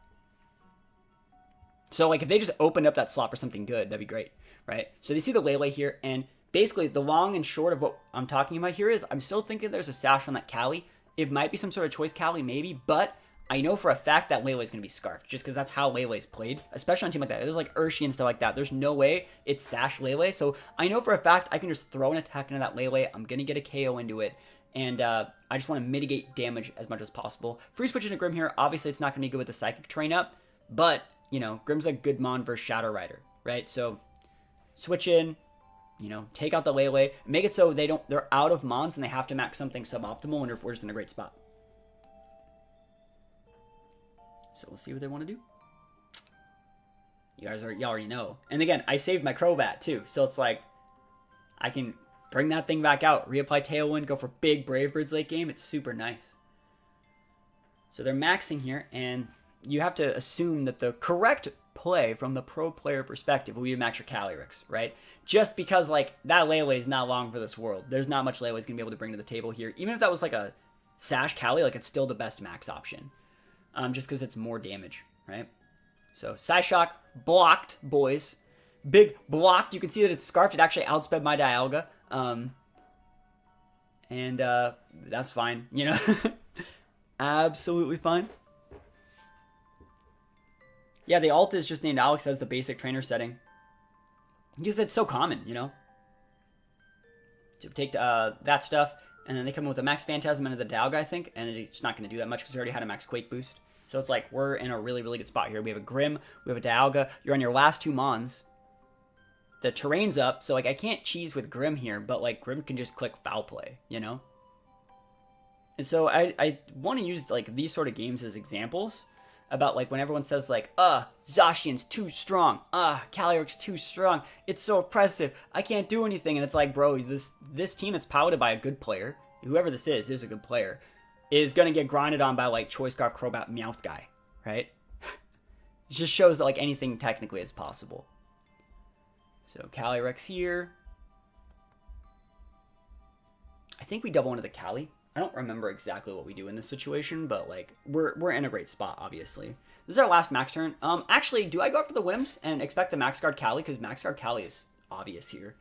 So, like, if they just opened up that slot for something good, that'd be great, right? So they see the Lele here, and basically the long and short of what I'm talking about here is I'm still thinking there's a Sash on that Cali. It might be some sort of choice Cali, maybe, but I know for a fact that Lele is going to be Scarfed, just because that's how Lele's played, especially on a team like that. There's like Urshi and stuff like that. There's no way it's Sash Lele, so I know for a fact I can just throw an attack into that Lele. I'm going to get a KO into it, and I just want to mitigate damage as much as possible. Free switch into Grim here. Obviously, it's not going to be good with the Psychic train up, but... you know, Grim's a good mon versus Shadow Rider, right? So, switch in, you know, take out the Lele, make it so they're out of mons and they have to max something suboptimal, and we're just in a great spot. So we'll see what they want to do. Y'all already know. And again, I saved my Crobat too, so it's like, I can bring that thing back out, reapply Tailwind, go for big Brave Birds late game. It's super nice. So they're maxing here, and you have to assume that the correct play from the pro player perspective will be to max your Calyrex, right? Just because, like, that Lele is not long for this world. There's not much Lele is going to be able to bring to the table here. Even if that was like a Sash Cali, like, it's still the best max option. Just because it's more damage, right? So, Psyshock blocked, boys. Big blocked. You can see that it's Scarfed. It actually outsped my Dialga. And that's fine, you know? Absolutely fine. Yeah, the alt is just named Alex as the basic trainer setting. Because it's so common, you know? So take that stuff, and then they come in with a Max Phantasm into the Dialga, I think, and it's not going to do that much because we already had a Max Quake boost. So it's like, we're in a really, really good spot here. We have a Grim, we have a Dialga. You're on your last 2 Mons. The terrain's up, so like I can't cheese with Grim here, but like Grim can just click Foul Play, you know? And so I want to use like these sort of games as examples about like when everyone says like, Zacian's too strong, Calyrex too strong, it's so oppressive, I can't do anything. And it's like, bro, this team that's piloted by a good player, whoever this is a good player, is going to get grinded on by like Choice Scarf Crobat Meowth guy, right? It just shows that like anything technically is possible. So Calyrex here. I think we double into the Cali. I don't remember exactly what we do in this situation, but like we're in a great spot, obviously. This is our last max turn. Actually, do I go after the Whims and expect the Max Guard Cali? Because Max Guard Cali is obvious here.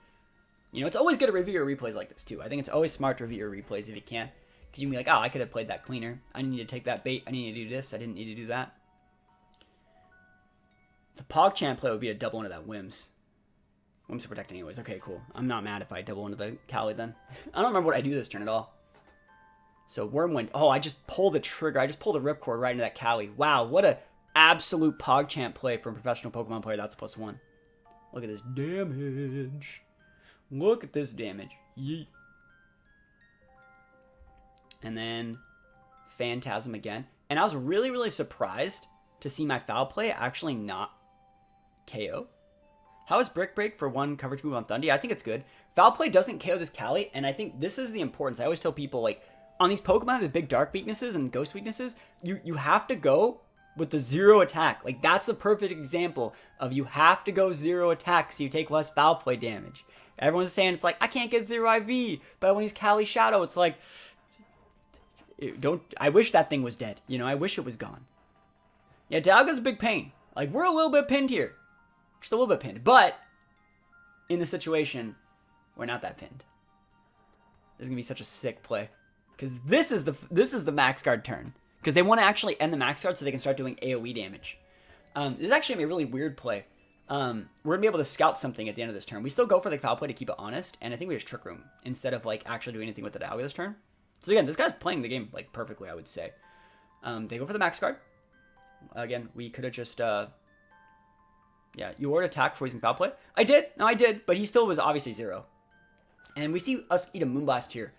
You know, it's always good to review your replays like this too. I think it's always smart to review your replays if you can. Because you can be like, oh, I could have played that cleaner. I need to take that bait. I need to do this. I didn't need to do that. The PogChamp play would be a double into that Whims. Whims are protecting anyways. Okay, cool. I'm not mad if I double into the Cali then. I don't remember what I do this turn at all. So Wormwind. Oh, I just pulled the trigger. I just pulled the ripcord right into that Cali. Wow, what a absolute PogChamp play from a professional Pokemon player. That's +1. Look at this damage. Look at this damage. Yeet. And then Phantasm again. And I was really, really surprised to see my foul play actually not KO. How is Brick Break for 1 coverage move on Thundy? I think it's good. Foul play doesn't KO this Cali, and I think this is the importance. I always tell people, like, on these Pokemon with big dark weaknesses and ghost weaknesses, you have to go with the 0 attack. Like, that's a perfect example of you have to go 0 attack so you take less foul play damage. Everyone's saying, it's like, I can't get 0 IV, but when he's Cali Shadow, it's like, I wish that thing was dead. You know, I wish it was gone. Yeah, Dialga's a big pain. Like, we're a little bit pinned here. Just a little bit pinned. But, in the situation, we're not that pinned. This is going to be such a sick play. Because this is the max guard turn. Because they want to actually end the max guard so they can start doing AoE damage. This is actually a really weird play. We're going to be able to scout something at the end of this turn. We still go for the foul play to keep it honest. And I think we just Trick Room. Instead of, like, actually doing anything with the Dialga this turn. So again, this guy's playing the game, like, perfectly, I would say. They go for the max guard. Again, we could have just, yeah, you were to attack before using foul play. I did. No, I did. But he still was obviously 0. And we see us eat a Moonblast here.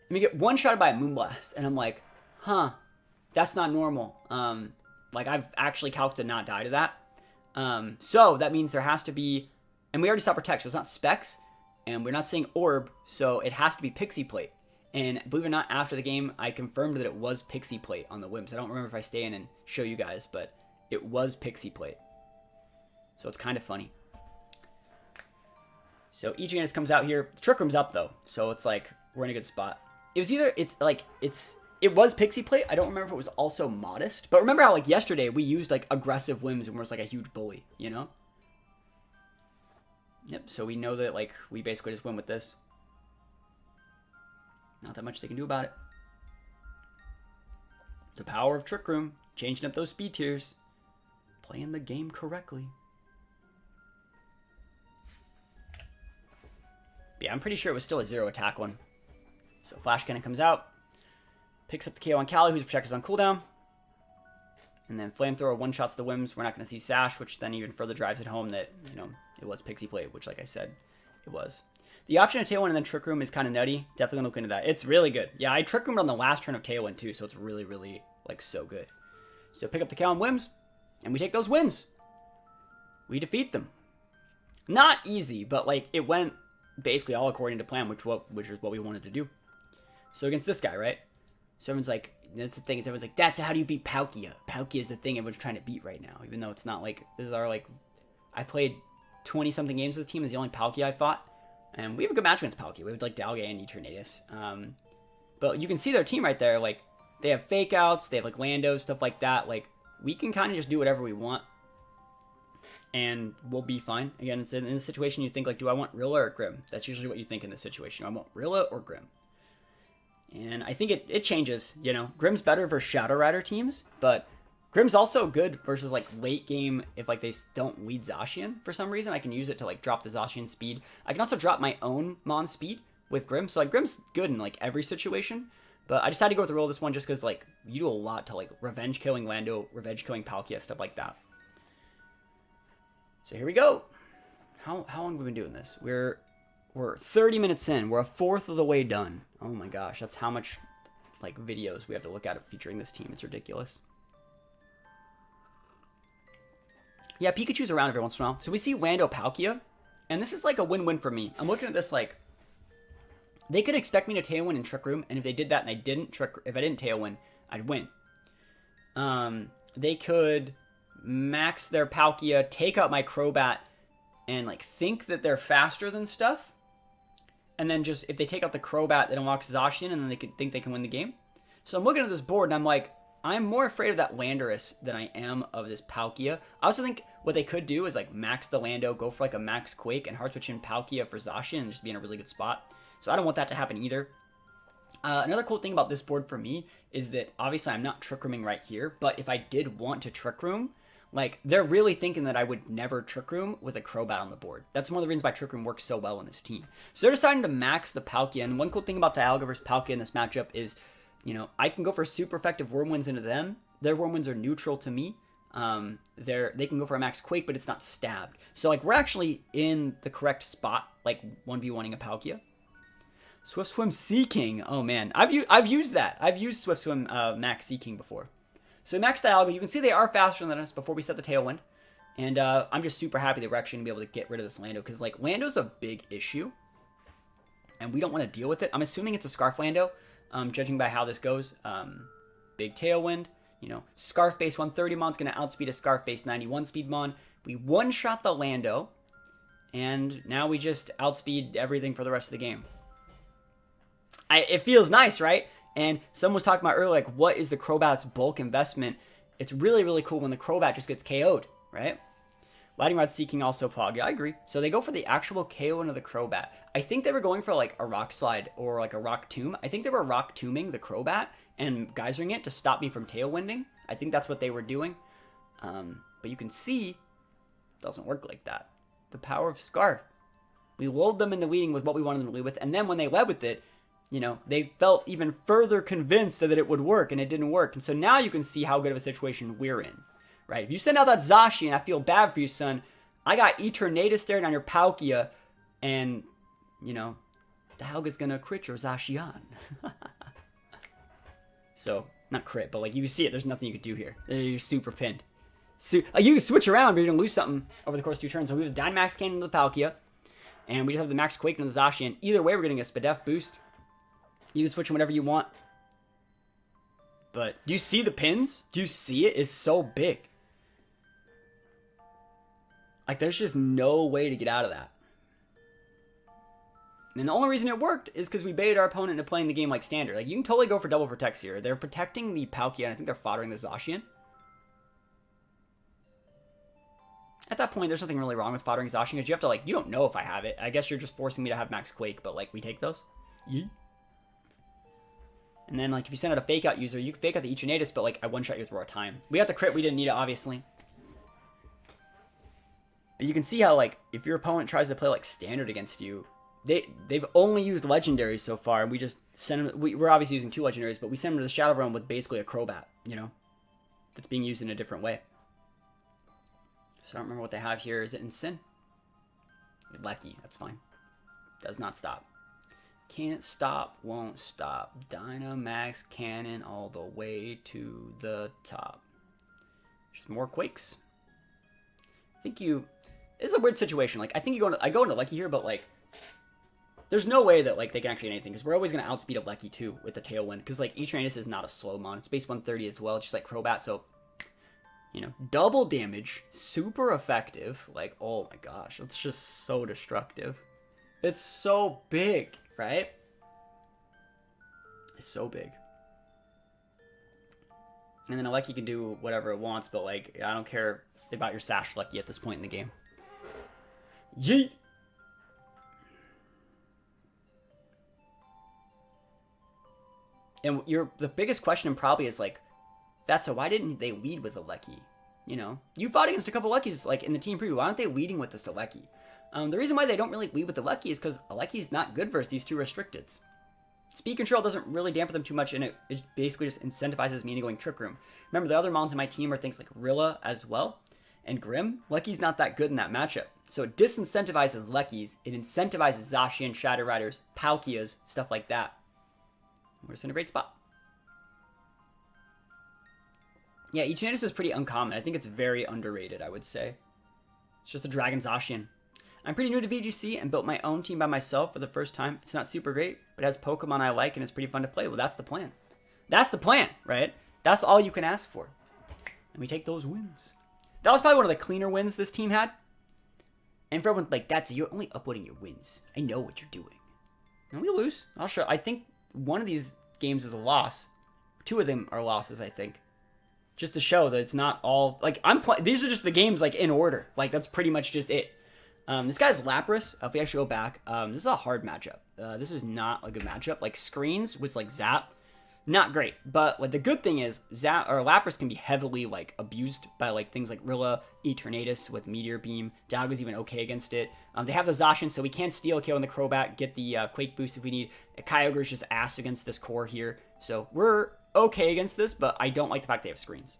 And we get one-shotted by a Moonblast. And I'm like, huh, that's not normal. Like, I've actually calced to not die to that. So that means there has to be, and we already saw Protect, so it's not Specs. And we're not seeing Orb, so it has to be Pixie Plate. And believe it or not, after the game, I confirmed that it was Pixie Plate on the Whims. I don't remember if I stay in and show you guys, but it was Pixie Plate. So it's kind of funny. So Egianus comes out here. The Trick Room's up, though. So it's like, we're in a good spot. It was either, it was Pixie Plate. I don't remember if it was also Modest. But remember how, like, yesterday, we used, like, aggressive Whims and was, like, a huge bully, you know? Yep, so we know that, like, we basically just win with this. Not that much they can do about it. The power of Trick Room. Changing up those speed tiers. Playing the game correctly. But yeah, I'm pretty sure it was still a 0 attack one. So Flash Cannon comes out. Picks up the KO on Cali, whose Protector's on cooldown. And then Flamethrower one-shots the Whims. We're not going to see Sash, which then even further drives it home that, you know, it was Pixie Plate, which, like I said, it was. The option of Tailwind and then Trick Room is kind of nutty. Definitely going to look into that. It's really good. Yeah, I Trick Roomed on the last turn of Tailwind, too, so it's really, really, like, so good. So pick up the KO on Whims, and we take those wins. We defeat them. Not easy, but, like, it went basically all according to plan, which is what we wanted to do. So against this guy, right? So everyone's like, that's the thing, is everyone's like, that's how do you beat Palkia? Palkia is the thing everyone's trying to beat right now, even though it's not like, this is our, like, I played 20-something games with this team, is the only Palkia I fought. And we have a good match against Palkia. We have, like, Dialga and Eternatus. But you can see their team right there, like, they have fake outs, they have, like, Lando, stuff like that. Like, we can kind of just do whatever we want. And we'll be fine. Again, it's in this situation, you think, like, do I want Rilla or Grim? That's usually what you think in this situation. I want Rilla or Grim. And I think it changes, you know. Grim's better versus Shadow Rider teams, but Grim's also good versus, like, late game if, like, they don't lead Zacian for some reason. I can use it to, like, drop the Zacian speed. I can also drop my own Mon speed with Grim. So, like, Grim's good in, like, every situation. But I decided to go with the roll this one just because, like, you do a lot to, like, revenge killing Lando, revenge killing Palkia, stuff like that. So here we go. How long have we been doing this? We're 30 minutes in. We're a fourth of the way done. Oh my gosh, that's how much, like, videos we have to look at featuring this team. It's ridiculous. Yeah, Pikachu's around every once in a while. So we see Lando Palkia, and this is, like, a win-win for me. I'm looking at this, like, they could expect me to Tailwind and Trick Room, and if they did that and I didn't Tailwind, I'd win. They could max their Palkia, take out my Crobat, and, like, think that they're faster than stuff. And then just, if they take out the Crobat, that unlocks Zacian, and then they could think they can win the game. So I'm looking at this board, and I'm like, I'm more afraid of that Landorus than I am of this Palkia. I also think what they could do is, like, max the Lando, go for, like, a max Quake, and hard switch in Palkia for Zacian, and just be in a really good spot. So I don't want that to happen either. Another cool thing about this board for me is that, obviously, I'm not Trick Rooming right here, but if I did want to Trick Room, like, they're really thinking that I would never Trick Room with a Crobat on the board. That's one of the reasons why Trick Room works so well in this team. So they're deciding to max the Palkia, and one cool thing about Dialga versus Palkia in this matchup is You know, I can go for super effective Wormwinds into them. Their Wormwinds are neutral to me. They can go for a max Quake, but it's not stabbed. So, like, we're actually in the correct spot, like, 1v1ing a Palkia. Swift Swim Seeking. Oh, man. I've used that. I've used Swift Swim max Seeking before. So, max Dialga, you can see they are faster than us before we set the Tailwind. And I'm just super happy that we're actually going to be able to get rid of this Lando, because, like, Lando's a big issue. And we don't want to deal with it. I'm assuming it's a Scarf Lando, judging by how this goes. Big Tailwind. You know, Scarf base 130 Mon's going to outspeed a Scarf base 91 speed Mon. We one-shot the Lando, and now we just outspeed everything for the rest of the game. It feels nice, right? And someone was talking about earlier, like, what is the Crobat's bulk investment? It's really, really cool when the Crobat just gets KO'd, right? Lightning Rod Seeking also Pog. Yeah, I agree. So they go for the actual KO into the Crobat. I think they were going for, like, a Rock Slide or, like, a Rock Tomb. I think they were Rock Tombing the Crobat and geysering it to stop me from Tailwinding. I think that's what they were doing. But you can see it doesn't work like that. The power of Scarf. We lulled them into leading with what we wanted them to lead with, and then when they led with it, you know, they felt even further convinced that it would work, and it didn't work. And so now you can see how good of a situation we're in, right? If you send out that Zacian, I feel bad for you, son. I got Eternatus staring on your Palkia, and, you know, Dialga's gonna crit your Zacian. So, not crit, but, like, you see it. There's nothing you could do here. You're super pinned. So, you can switch around, but you're going to lose something over the course of 2 turns. So, we have the Dynamax Cannon to the Palkia, and we just have the Max Quake into the Zacian. Either way, we're getting a Spadef boost. You can switch them whenever you want. But, do you see the pins? Do you see it? It's so big. Like, there's just no way to get out of that. And the only reason it worked is because we baited our opponent into playing the game like standard. Like, you can totally go for double protects here. They're protecting the Palkia, and I think they're foddering the Zacian. At that point, there's nothing really wrong with foddering Zacian, because you have to, like, you don't know if I have it. I guess you're just forcing me to have Max Quake, but, like, we take those. Yeet. And then, like, if you send out a fake out user, you can fake out the Eternatus, but, like, I one-shot you with Roar Time. We got the crit, we didn't need it, obviously. But you can see how, like, if your opponent tries to play, like, standard against you, they've only used legendaries so far. We just send them. We're obviously using 2 legendaries, but we send them to the Shadow Realm with basically a Crobat, you know, that's being used in a different way. So I don't remember what they have here. Is it in Sin? Lecky, that's fine. Does not stop. Can't stop, won't stop. Dynamax Cannon all the way to the top. Just more Quakes. I think it's a weird situation. Like, I think I go into Lecky here, but, like, there's no way that, like, they can actually do anything, because we're always going to outspeed a Lecky, too, with the Tailwind, because, like, Eternatus is not a slow mon. It's base 130 as well, just like Crobat, so, you know, double damage, super effective. Like, oh my gosh, it's just so destructive. It's so big, right? It's so big. And then a Lecky can do whatever it wants, but, like, I don't care about your Sash Lecky at this point in the game. Yeet! And the biggest question probably is, like, why didn't they lead with a Lecky? You know, you fought against a couple Leckies, like, in the team preview. Why aren't they leading with this Lecky? The reason why they don't really lead with the Lecky is because a Lecky's not good versus these 2 restricteds. Speed control doesn't really dampen them too much, and it basically just incentivizes me into going Trick Room. Remember, the other mons in my team are things like Rilla as well, and Grim. Lecky's not that good in that matchup. So it disincentivizes Leckies, it incentivizes Zacian, Shadow Riders, Palkias, stuff like that. We're just in a great spot. Yeah, Eternatus is pretty uncommon. I think it's very underrated, I would say. It's just a Dragon Zacian. I'm pretty new to VGC and built my own team by myself for the first time. It's not super great, but it has Pokemon I like and it's pretty fun to play. Well, that's the plan. That's the plan, right? That's all you can ask for. And we take those wins. That was probably one of the cleaner wins this team had. And for everyone, like, you're only uploading your wins. I know what you're doing. And we lose. I'll show. I think one of these games is a loss. 2 of them are losses, I think. Just to show that it's not all, like, these are just the games, like, in order. Like, that's pretty much just it. This guy's Lapras. If we actually go back, this is a hard matchup. This is not a good matchup. Like, screens with, like, Zap, not great. But, like, the good thing is Lapras can be heavily, like, abused by, like, things like Rilla, Eternatus with Meteor Beam. Dialga's even okay against it. They have the Zacian, so we can steal a kill in the Crobat, get the Quake boost if we need. Kyogre's just ass against this core here. So we're okay against this, but I don't like the fact they have screens.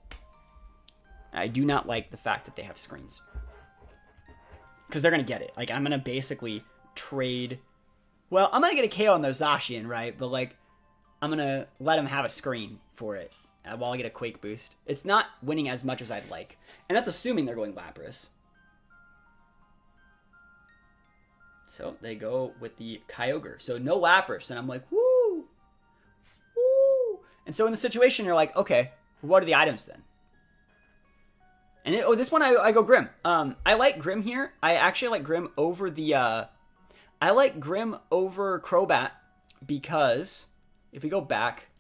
I do not like the fact that they have screens. Because they're going to get it. Like, I'm going to basically trade... Well, I'm going to get a KO on their Zacian, right? But, like, I'm going to let them have a screen for it while I get a Quake boost. It's not winning as much as I'd like. And that's assuming they're going Lapras. So, they go with the Kyogre. So, no Lapras. And I'm like, woo! Woo! And so, in the situation, you're like, okay, what are the items then? And then, this one I go Grim. I like Grim here. I actually like Grim over the... I like Grim over Crobat because if we go back,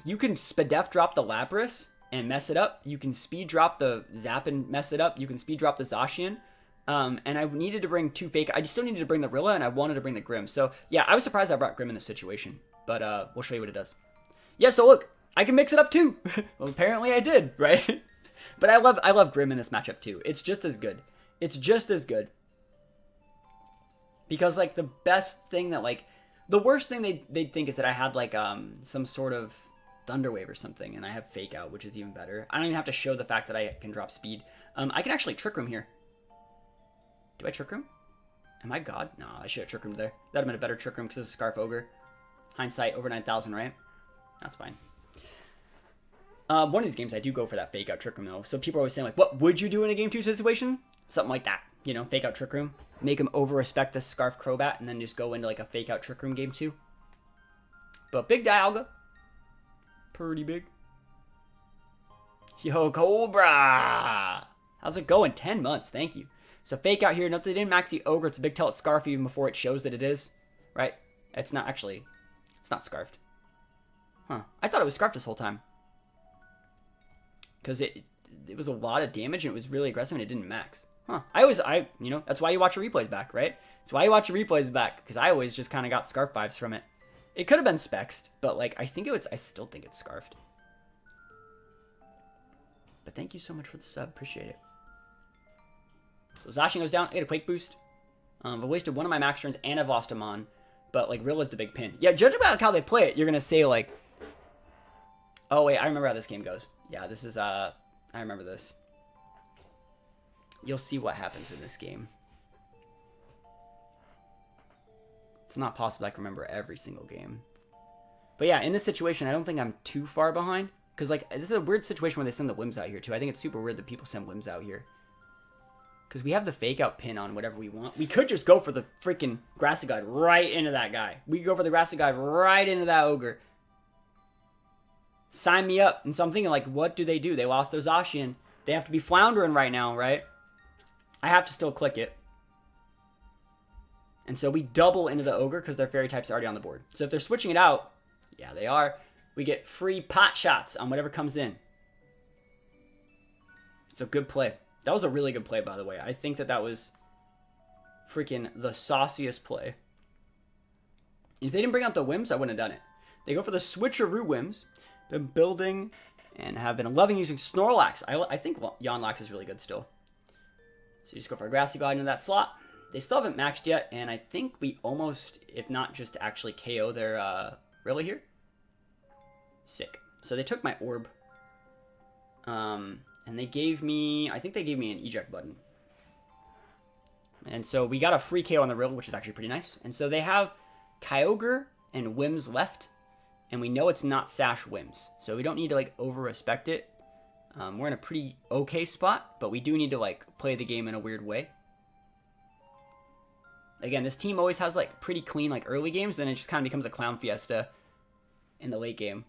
you can Spadef drop the Lapras and mess it up. You can speed drop the Zap and mess it up. You can speed drop the Zacian. And I needed to bring 2 fake... I still needed to bring the Rilla, and I wanted to bring the Grim. So, yeah, I was surprised I brought Grim in this situation. But we'll show you what it does. Yeah, so look. I can mix it up too. Well, apparently I did, right? But I love Grim in this matchup too. It's just as good. It's just as good. Because like the best thing that like the worst thing they'd think is that I had like some sort of Thunder Wave or something, and I have Fake Out, which is even better. I don't even have to show the fact that I can drop speed. I can actually Trick Room here. Do I Trick Room? Am I God? No, I should have Trick Room there. That'd have been a better Trick Room because it's a Scarf Ogre. Hindsight over 9,000, right? That's fine. One of these games, I do go for that Fake Out Trick Room, though. So people are always saying, like, what would you do in a Game 2 situation? Something like that. You know, Fake Out Trick Room. Make him over-respect the Scarf Crobat, and then just go into, like, a Fake Out Trick Room Game 2. But big Dialga. Pretty big. Yo, Cobra! How's it going? 10 months, thank you. So Fake Out here. Note they didn't max the Ogre. It's a big Tell It's Scarf even before it shows that it is. Right? It's not actually... It's not Scarfed. Huh. I thought it was Scarfed this whole time. Because it was a lot of damage and it was really aggressive and it didn't max. Huh. You know, that's why you watch your replays back, right? That's why you watch your replays back. Because I always just kind of got Scarf vibes from it. It could have been Spexed, but like, I still think it's Scarfed. But thank you so much for the sub. Appreciate it. So Zacian goes down. I get a Quake boost. I've wasted one of my max turns and I've lost him on. But like, Rilla's the big pin. Yeah, judging by how they play it, you're going to say like, oh wait, I remember how this game goes. Yeah, this is, I remember this. You'll see what happens in this game. It's not possible I can remember every single game. But yeah, in this situation, I don't think I'm too far behind. Because, like, this is a weird situation where they send the Wims out here, too. I think it's super weird that people send Wims out here. Because we have the Fake Out pin on whatever we want. We could just go for the freaking Grassy Guide right into that guy. We could go for the Grassy Guide right into that Ogre. Sign me up. And so I'm thinking, like, what do? They lost their Zacian. They have to be floundering right now, right? I have to still click it. And so we double into the Ogre because their Fairy type's already on the board. So if they're switching it out, yeah, they are. We get free pot shots on whatever comes in. It's a good play. That was a really good play, by the way. I think that was freaking the sauciest play. If they didn't bring out the Wims, I wouldn't have done it. They go for the switcheroo Wims. Been building and have been loving using Snorlax. I think Yonlax is really good still. So you just go for a Grassy Glide into that slot. They still haven't maxed yet, and I think we almost, if not just actually KO their Rilla here. Sick. So they took my Orb. And they gave me, I think they gave me an eject button. And so we got a free KO on the Rilla, which is actually pretty nice. And so they have Kyogre and Wims left. And we know it's not Sash Wims. So we don't need to, like, over-respect it. We're in a pretty okay spot. But we do need to, like, play the game in a weird way. Again, this team always has, like, pretty clean, like, early games. Then it just kind of becomes a clown fiesta in the late game.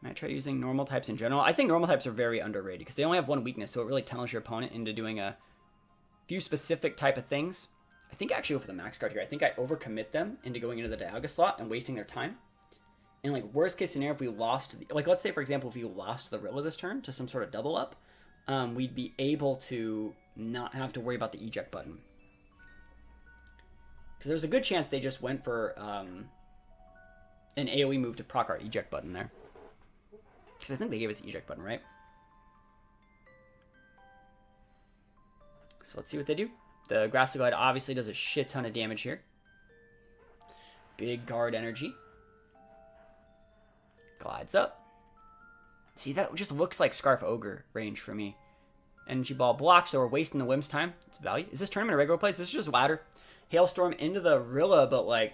Might try using normal types in general. I think normal types are very underrated. Because they only have one weakness. So it really tunnels your opponent into doing a few specific type of things. I think I actually go for the max card here. I think I overcommit them into going into the Dialga slot and wasting their time. And like worst case scenario, if we lost, like let's say for example, if we lost the Rilla this turn to some sort of double up, we'd be able to not have to worry about the eject button. Because there's a good chance they just went for an AoE move to proc our eject button there. Because I think they gave us the eject button, right? So let's see what they do. The Grassy Glide obviously does a shit ton of damage here. Big guard energy. Glides up. See, that just looks like Scarf Ogre range for me. Energy Ball blocked, so we're wasting the Whim's time. It's value. Is this tournament a regular place? This is just ladder. Hailstorm into the Rilla, but like...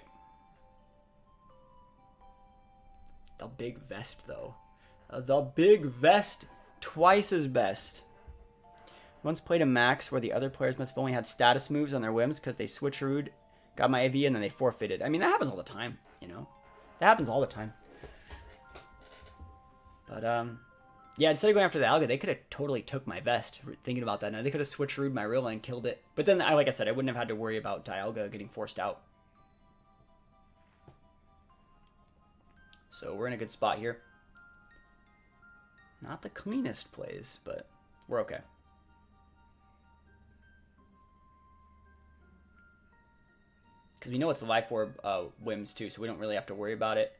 The big vest, though. The big vest. Twice as best. Once played a max where the other players must have only had status moves on their Whims because they switcherooed, got my AV, and then they forfeited. I mean, that happens all the time, you know? That happens all the time. But, yeah, instead of going after the Alga, they could have totally took my vest, thinking about that now. They could have switcherooed my Rilla and killed it. But then, like I said, I wouldn't have had to worry about Dialga getting forced out. So we're in a good spot here. Not the cleanest plays, but we're okay. Because we know it's a Life Orb Whims too, so we don't really have to worry about it.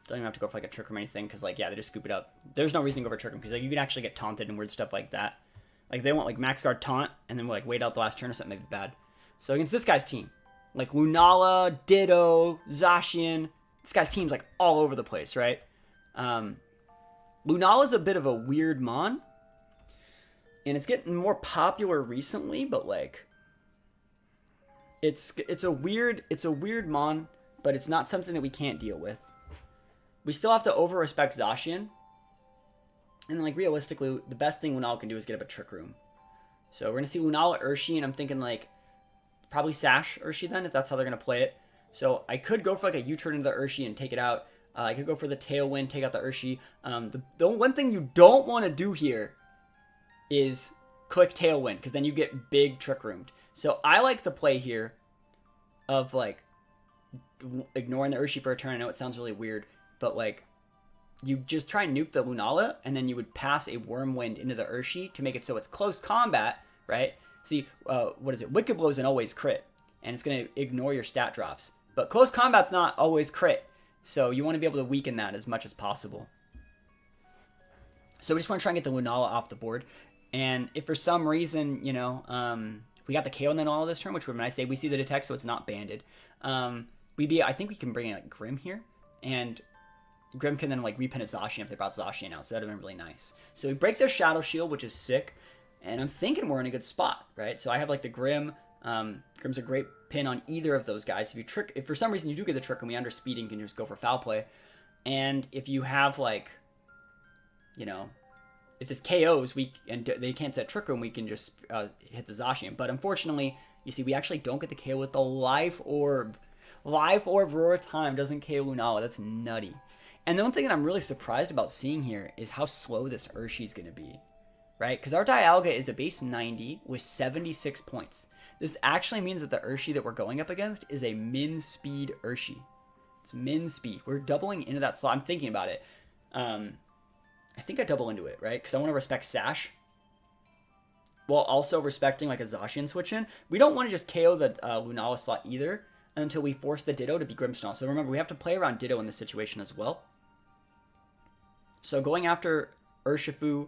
Don't even have to go for like a Trick Room or anything, because like, yeah, they just scoop it up. There's no reason to go for Trick Room, because like, you can actually get taunted and weird stuff like that. Like they want like Max Guard taunt, and then we'll like wait out the last turn or something, maybe bad. So against this guy's team, like Lunala, Ditto, Zacian, this guy's team's like all over the place, right? Lunala's a bit of a weird mon, and it's getting more popular recently, but like it's a weird mon, but it's not something that we can't deal with. We still have to over-respect Zacian, and like realistically, the best thing Lunala can do is get up a Trick Room. So we're gonna see Lunala Urshi, and I'm thinking like probably Sash Urshi then, if that's how they're gonna play it. So I could go for like a U-turn into the Urshi and take it out. I could go for the Tailwind, take out the Urshi. The one thing you don't want to do here is click Tailwind, because then you get big Trick Roomed. So I like the play here of like ignoring the Urshi for a turn. I know it sounds really weird, but like you just try and nuke the Lunala, and then you would pass a Wormwind into the Urshi to make it so it's close combat, right? See, what is it? Wicked Blow is an always crit, and it's going to ignore your stat drops. But close combat's not always crit, so you want to be able to weaken that as much as possible. So we just want to try and get the Lunala off the board. And if for some reason, you know, we got the KO on the Lunala this turn, which would be nice. We see the detect, so it's not banded. I think we can bring in like Grim here, and Grim can then like repin a Zacian if they brought Zacian out, so that'd have been really nice. So we break their Shadow Shield, which is sick, and I'm thinking we're in a good spot, right? So I have like the Grim. Grim's a great pin on either of those guys. If for some reason you do get the Trick and we under speeding, you can just go for foul play. And if you have like, you know, if this KOs, and they can't set Trick Room, we can just hit the Zacian. But unfortunately, you see, we actually don't get the KO with the Life Orb. Life Orb Roar Time doesn't KO Lunala. That's nutty. And the one thing that I'm really surprised about seeing here is how slow this Urshi's going to be, right? Because our Dialga is a base 90 with 76 points. This actually means that the Urshi that we're going up against is a min speed Urshi. It's min speed. We're doubling into that slot. I'm thinking about it. I think I double into it, right? Because I want to respect Sash, while also respecting like a Zacian switch in. We don't want to just KO the Lunala slot either until we force the Ditto to be Grimmsnarl. So remember, we have to play around Ditto in this situation as well. So going after Urshifu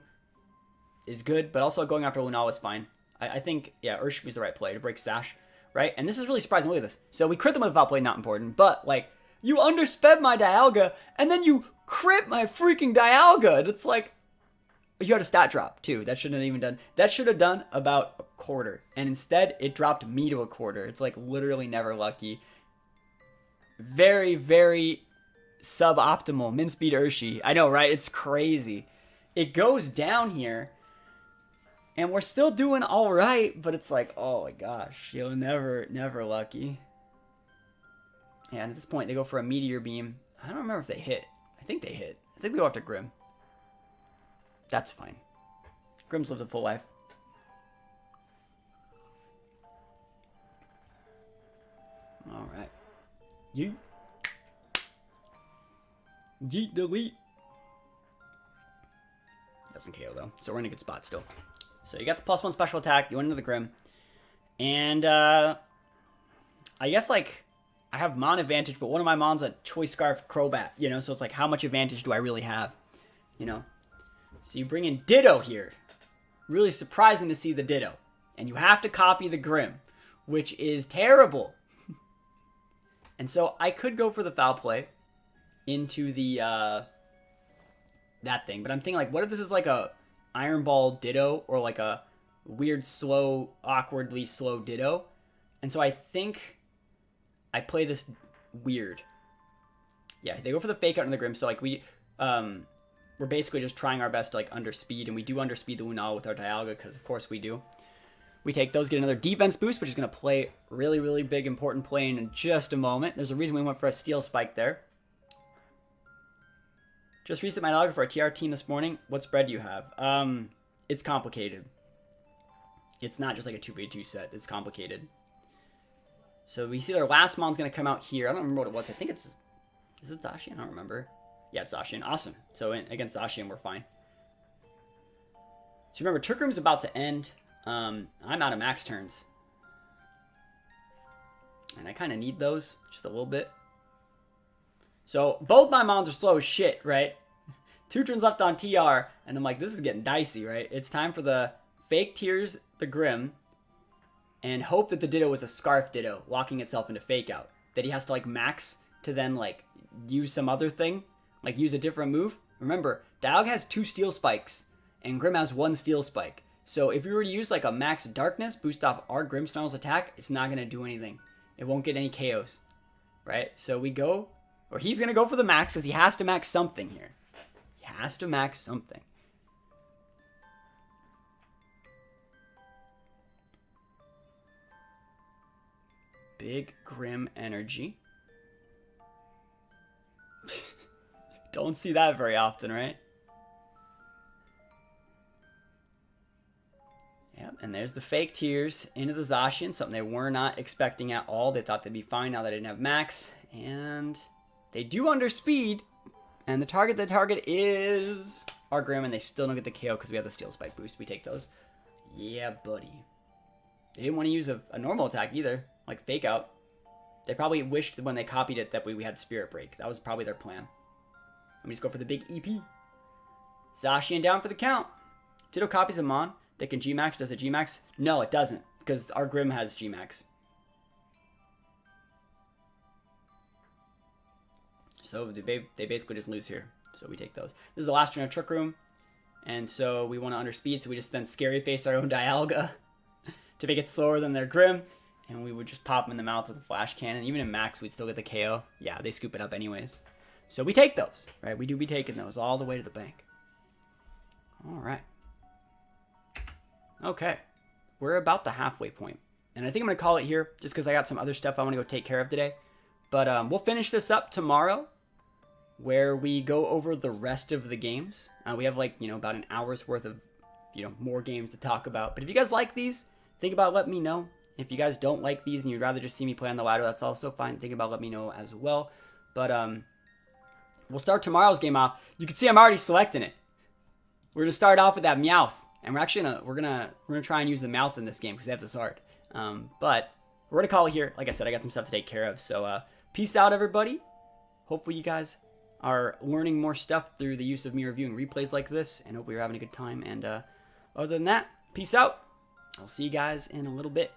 is good, but also going after Lunala is fine. I think, yeah, Urshifu is the right play to break Sash, right? And this is really surprising. Look at this. So we crit them with foul play, not important, but like, you undersped my Dialga, and then you crit my freaking Dialga. And it's like, you had a stat drop too. That shouldn't have even done. That should have done about a quarter, and instead it dropped me to a quarter. It's like literally never lucky. Very, very suboptimal min speed Urshi. I know, right? It's crazy. It goes down here, and we're still doing all right, but it's like, oh my gosh, you're never lucky. And at this point, they go for a Meteor Beam. I don't remember if they hit. I think they hit. I think they go after Grim. That's fine. Grim's lived a full life. All right. Yeet. Yeet delete. Doesn't KO though, so we're in a good spot still. So you got the +1 special attack. You went into the Grim, and I guess like I have Mon advantage, but one of my Mons a Choice Scarf Crobat. You know, so it's like how much advantage do I really have? You know. So you bring in Ditto here. Really surprising to see the Ditto. And you have to copy the Grim, which is terrible. And so I could go for the foul play into the that thing, but I'm thinking like, what if this is like a Iron Ball Ditto or like a weird slow, awkwardly slow Ditto? And so I think I play this weird. Yeah, they go for the fake out in the Grim. So like we're basically just trying our best to like underspeed, and we do underspeed the Lunala with our Dialga because of course we do. We take those, get another defense boost, which is going to play really, really big, important play in just a moment. There's a reason we went for a Steel Spike there. Just reset my log for our TR team this morning. What spread do you have? It's complicated. It's not just like a 2v2 set. It's complicated. So we see their last mon's going to come out here. I don't remember what it was. I think it's... Is it Zacian? I don't remember. Yeah, it's Zacian. Awesome. So against Zacian, we're fine. So remember, Trick Room's about to end. I'm out of max turns. And I kind of need those just a little bit. So both my mons are slow as shit, right? 2 turns left on TR, and I'm like, this is getting dicey, right? It's time for the fake Tears, the Grim, and hope that the Ditto was a Scarf Ditto, locking itself into Fake Out. That he has to like max to then like use some other thing, like use a different move. Remember, Dialga has 2 Steel Spikes, and Grim has 1 Steel Spike. So if we were to use like a max Darkness, boost off our Grimmsnarl's attack, it's not going to do anything. It won't get any KOs, right? So we go, or he's going to go for the max because he has to max something here. He has to max something. Big Grim energy. Don't see that very often, right? Yep, and there's the fake Tears into the Zacian, something they were not expecting at all. They thought they'd be fine now that they didn't have max, and they do underspeed, and the target is our Grim, and they still don't get the KO because we have the Steel Spike boost. We take those. Yeah, buddy. They didn't want to use a normal attack either, like Fake Out. They probably wished that when they copied it that we had Spirit Break. That was probably their plan. Let me just go for the big EP. Zacian down for the count. Ditto copies a Mon. They can Gmax. Does it Gmax? No, it doesn't, because our Grim has Gmax. So they basically just lose here. So we take those. This is the last turn of Trick Room. And so we want to underspeed, so we just then Scary Face our own Dialga to make it slower than their Grim. And we would just pop them in the mouth with a Flash Cannon. Even in max, we'd still get the KO. Yeah, they scoop it up anyways. So we take those, right? We do be taking those all the way to the bank. All right. Okay, we're about the halfway point, and I think I'm going to call it here just because I got some other stuff I want to go take care of today. But we'll finish this up tomorrow where we go over the rest of the games. We have like, about an hour's worth of, more games to talk about. But if you guys like these, think about letting me know. If you guys don't like these and you'd rather just see me play on the ladder, that's also fine. Think about letting me know as well. But we'll start tomorrow's game off. You can see I'm already selecting it. We're going to start off with that Meowth. And we're actually gonna try and use the Meowth in this game because they have this art. But we're gonna call it here. Like I said, I got some stuff to take care of. So peace out, everybody. Hopefully you guys are learning more stuff through the use of me reviewing replays like this, and hope you're having a good time. And other than that, peace out. I'll see you guys in a little bit.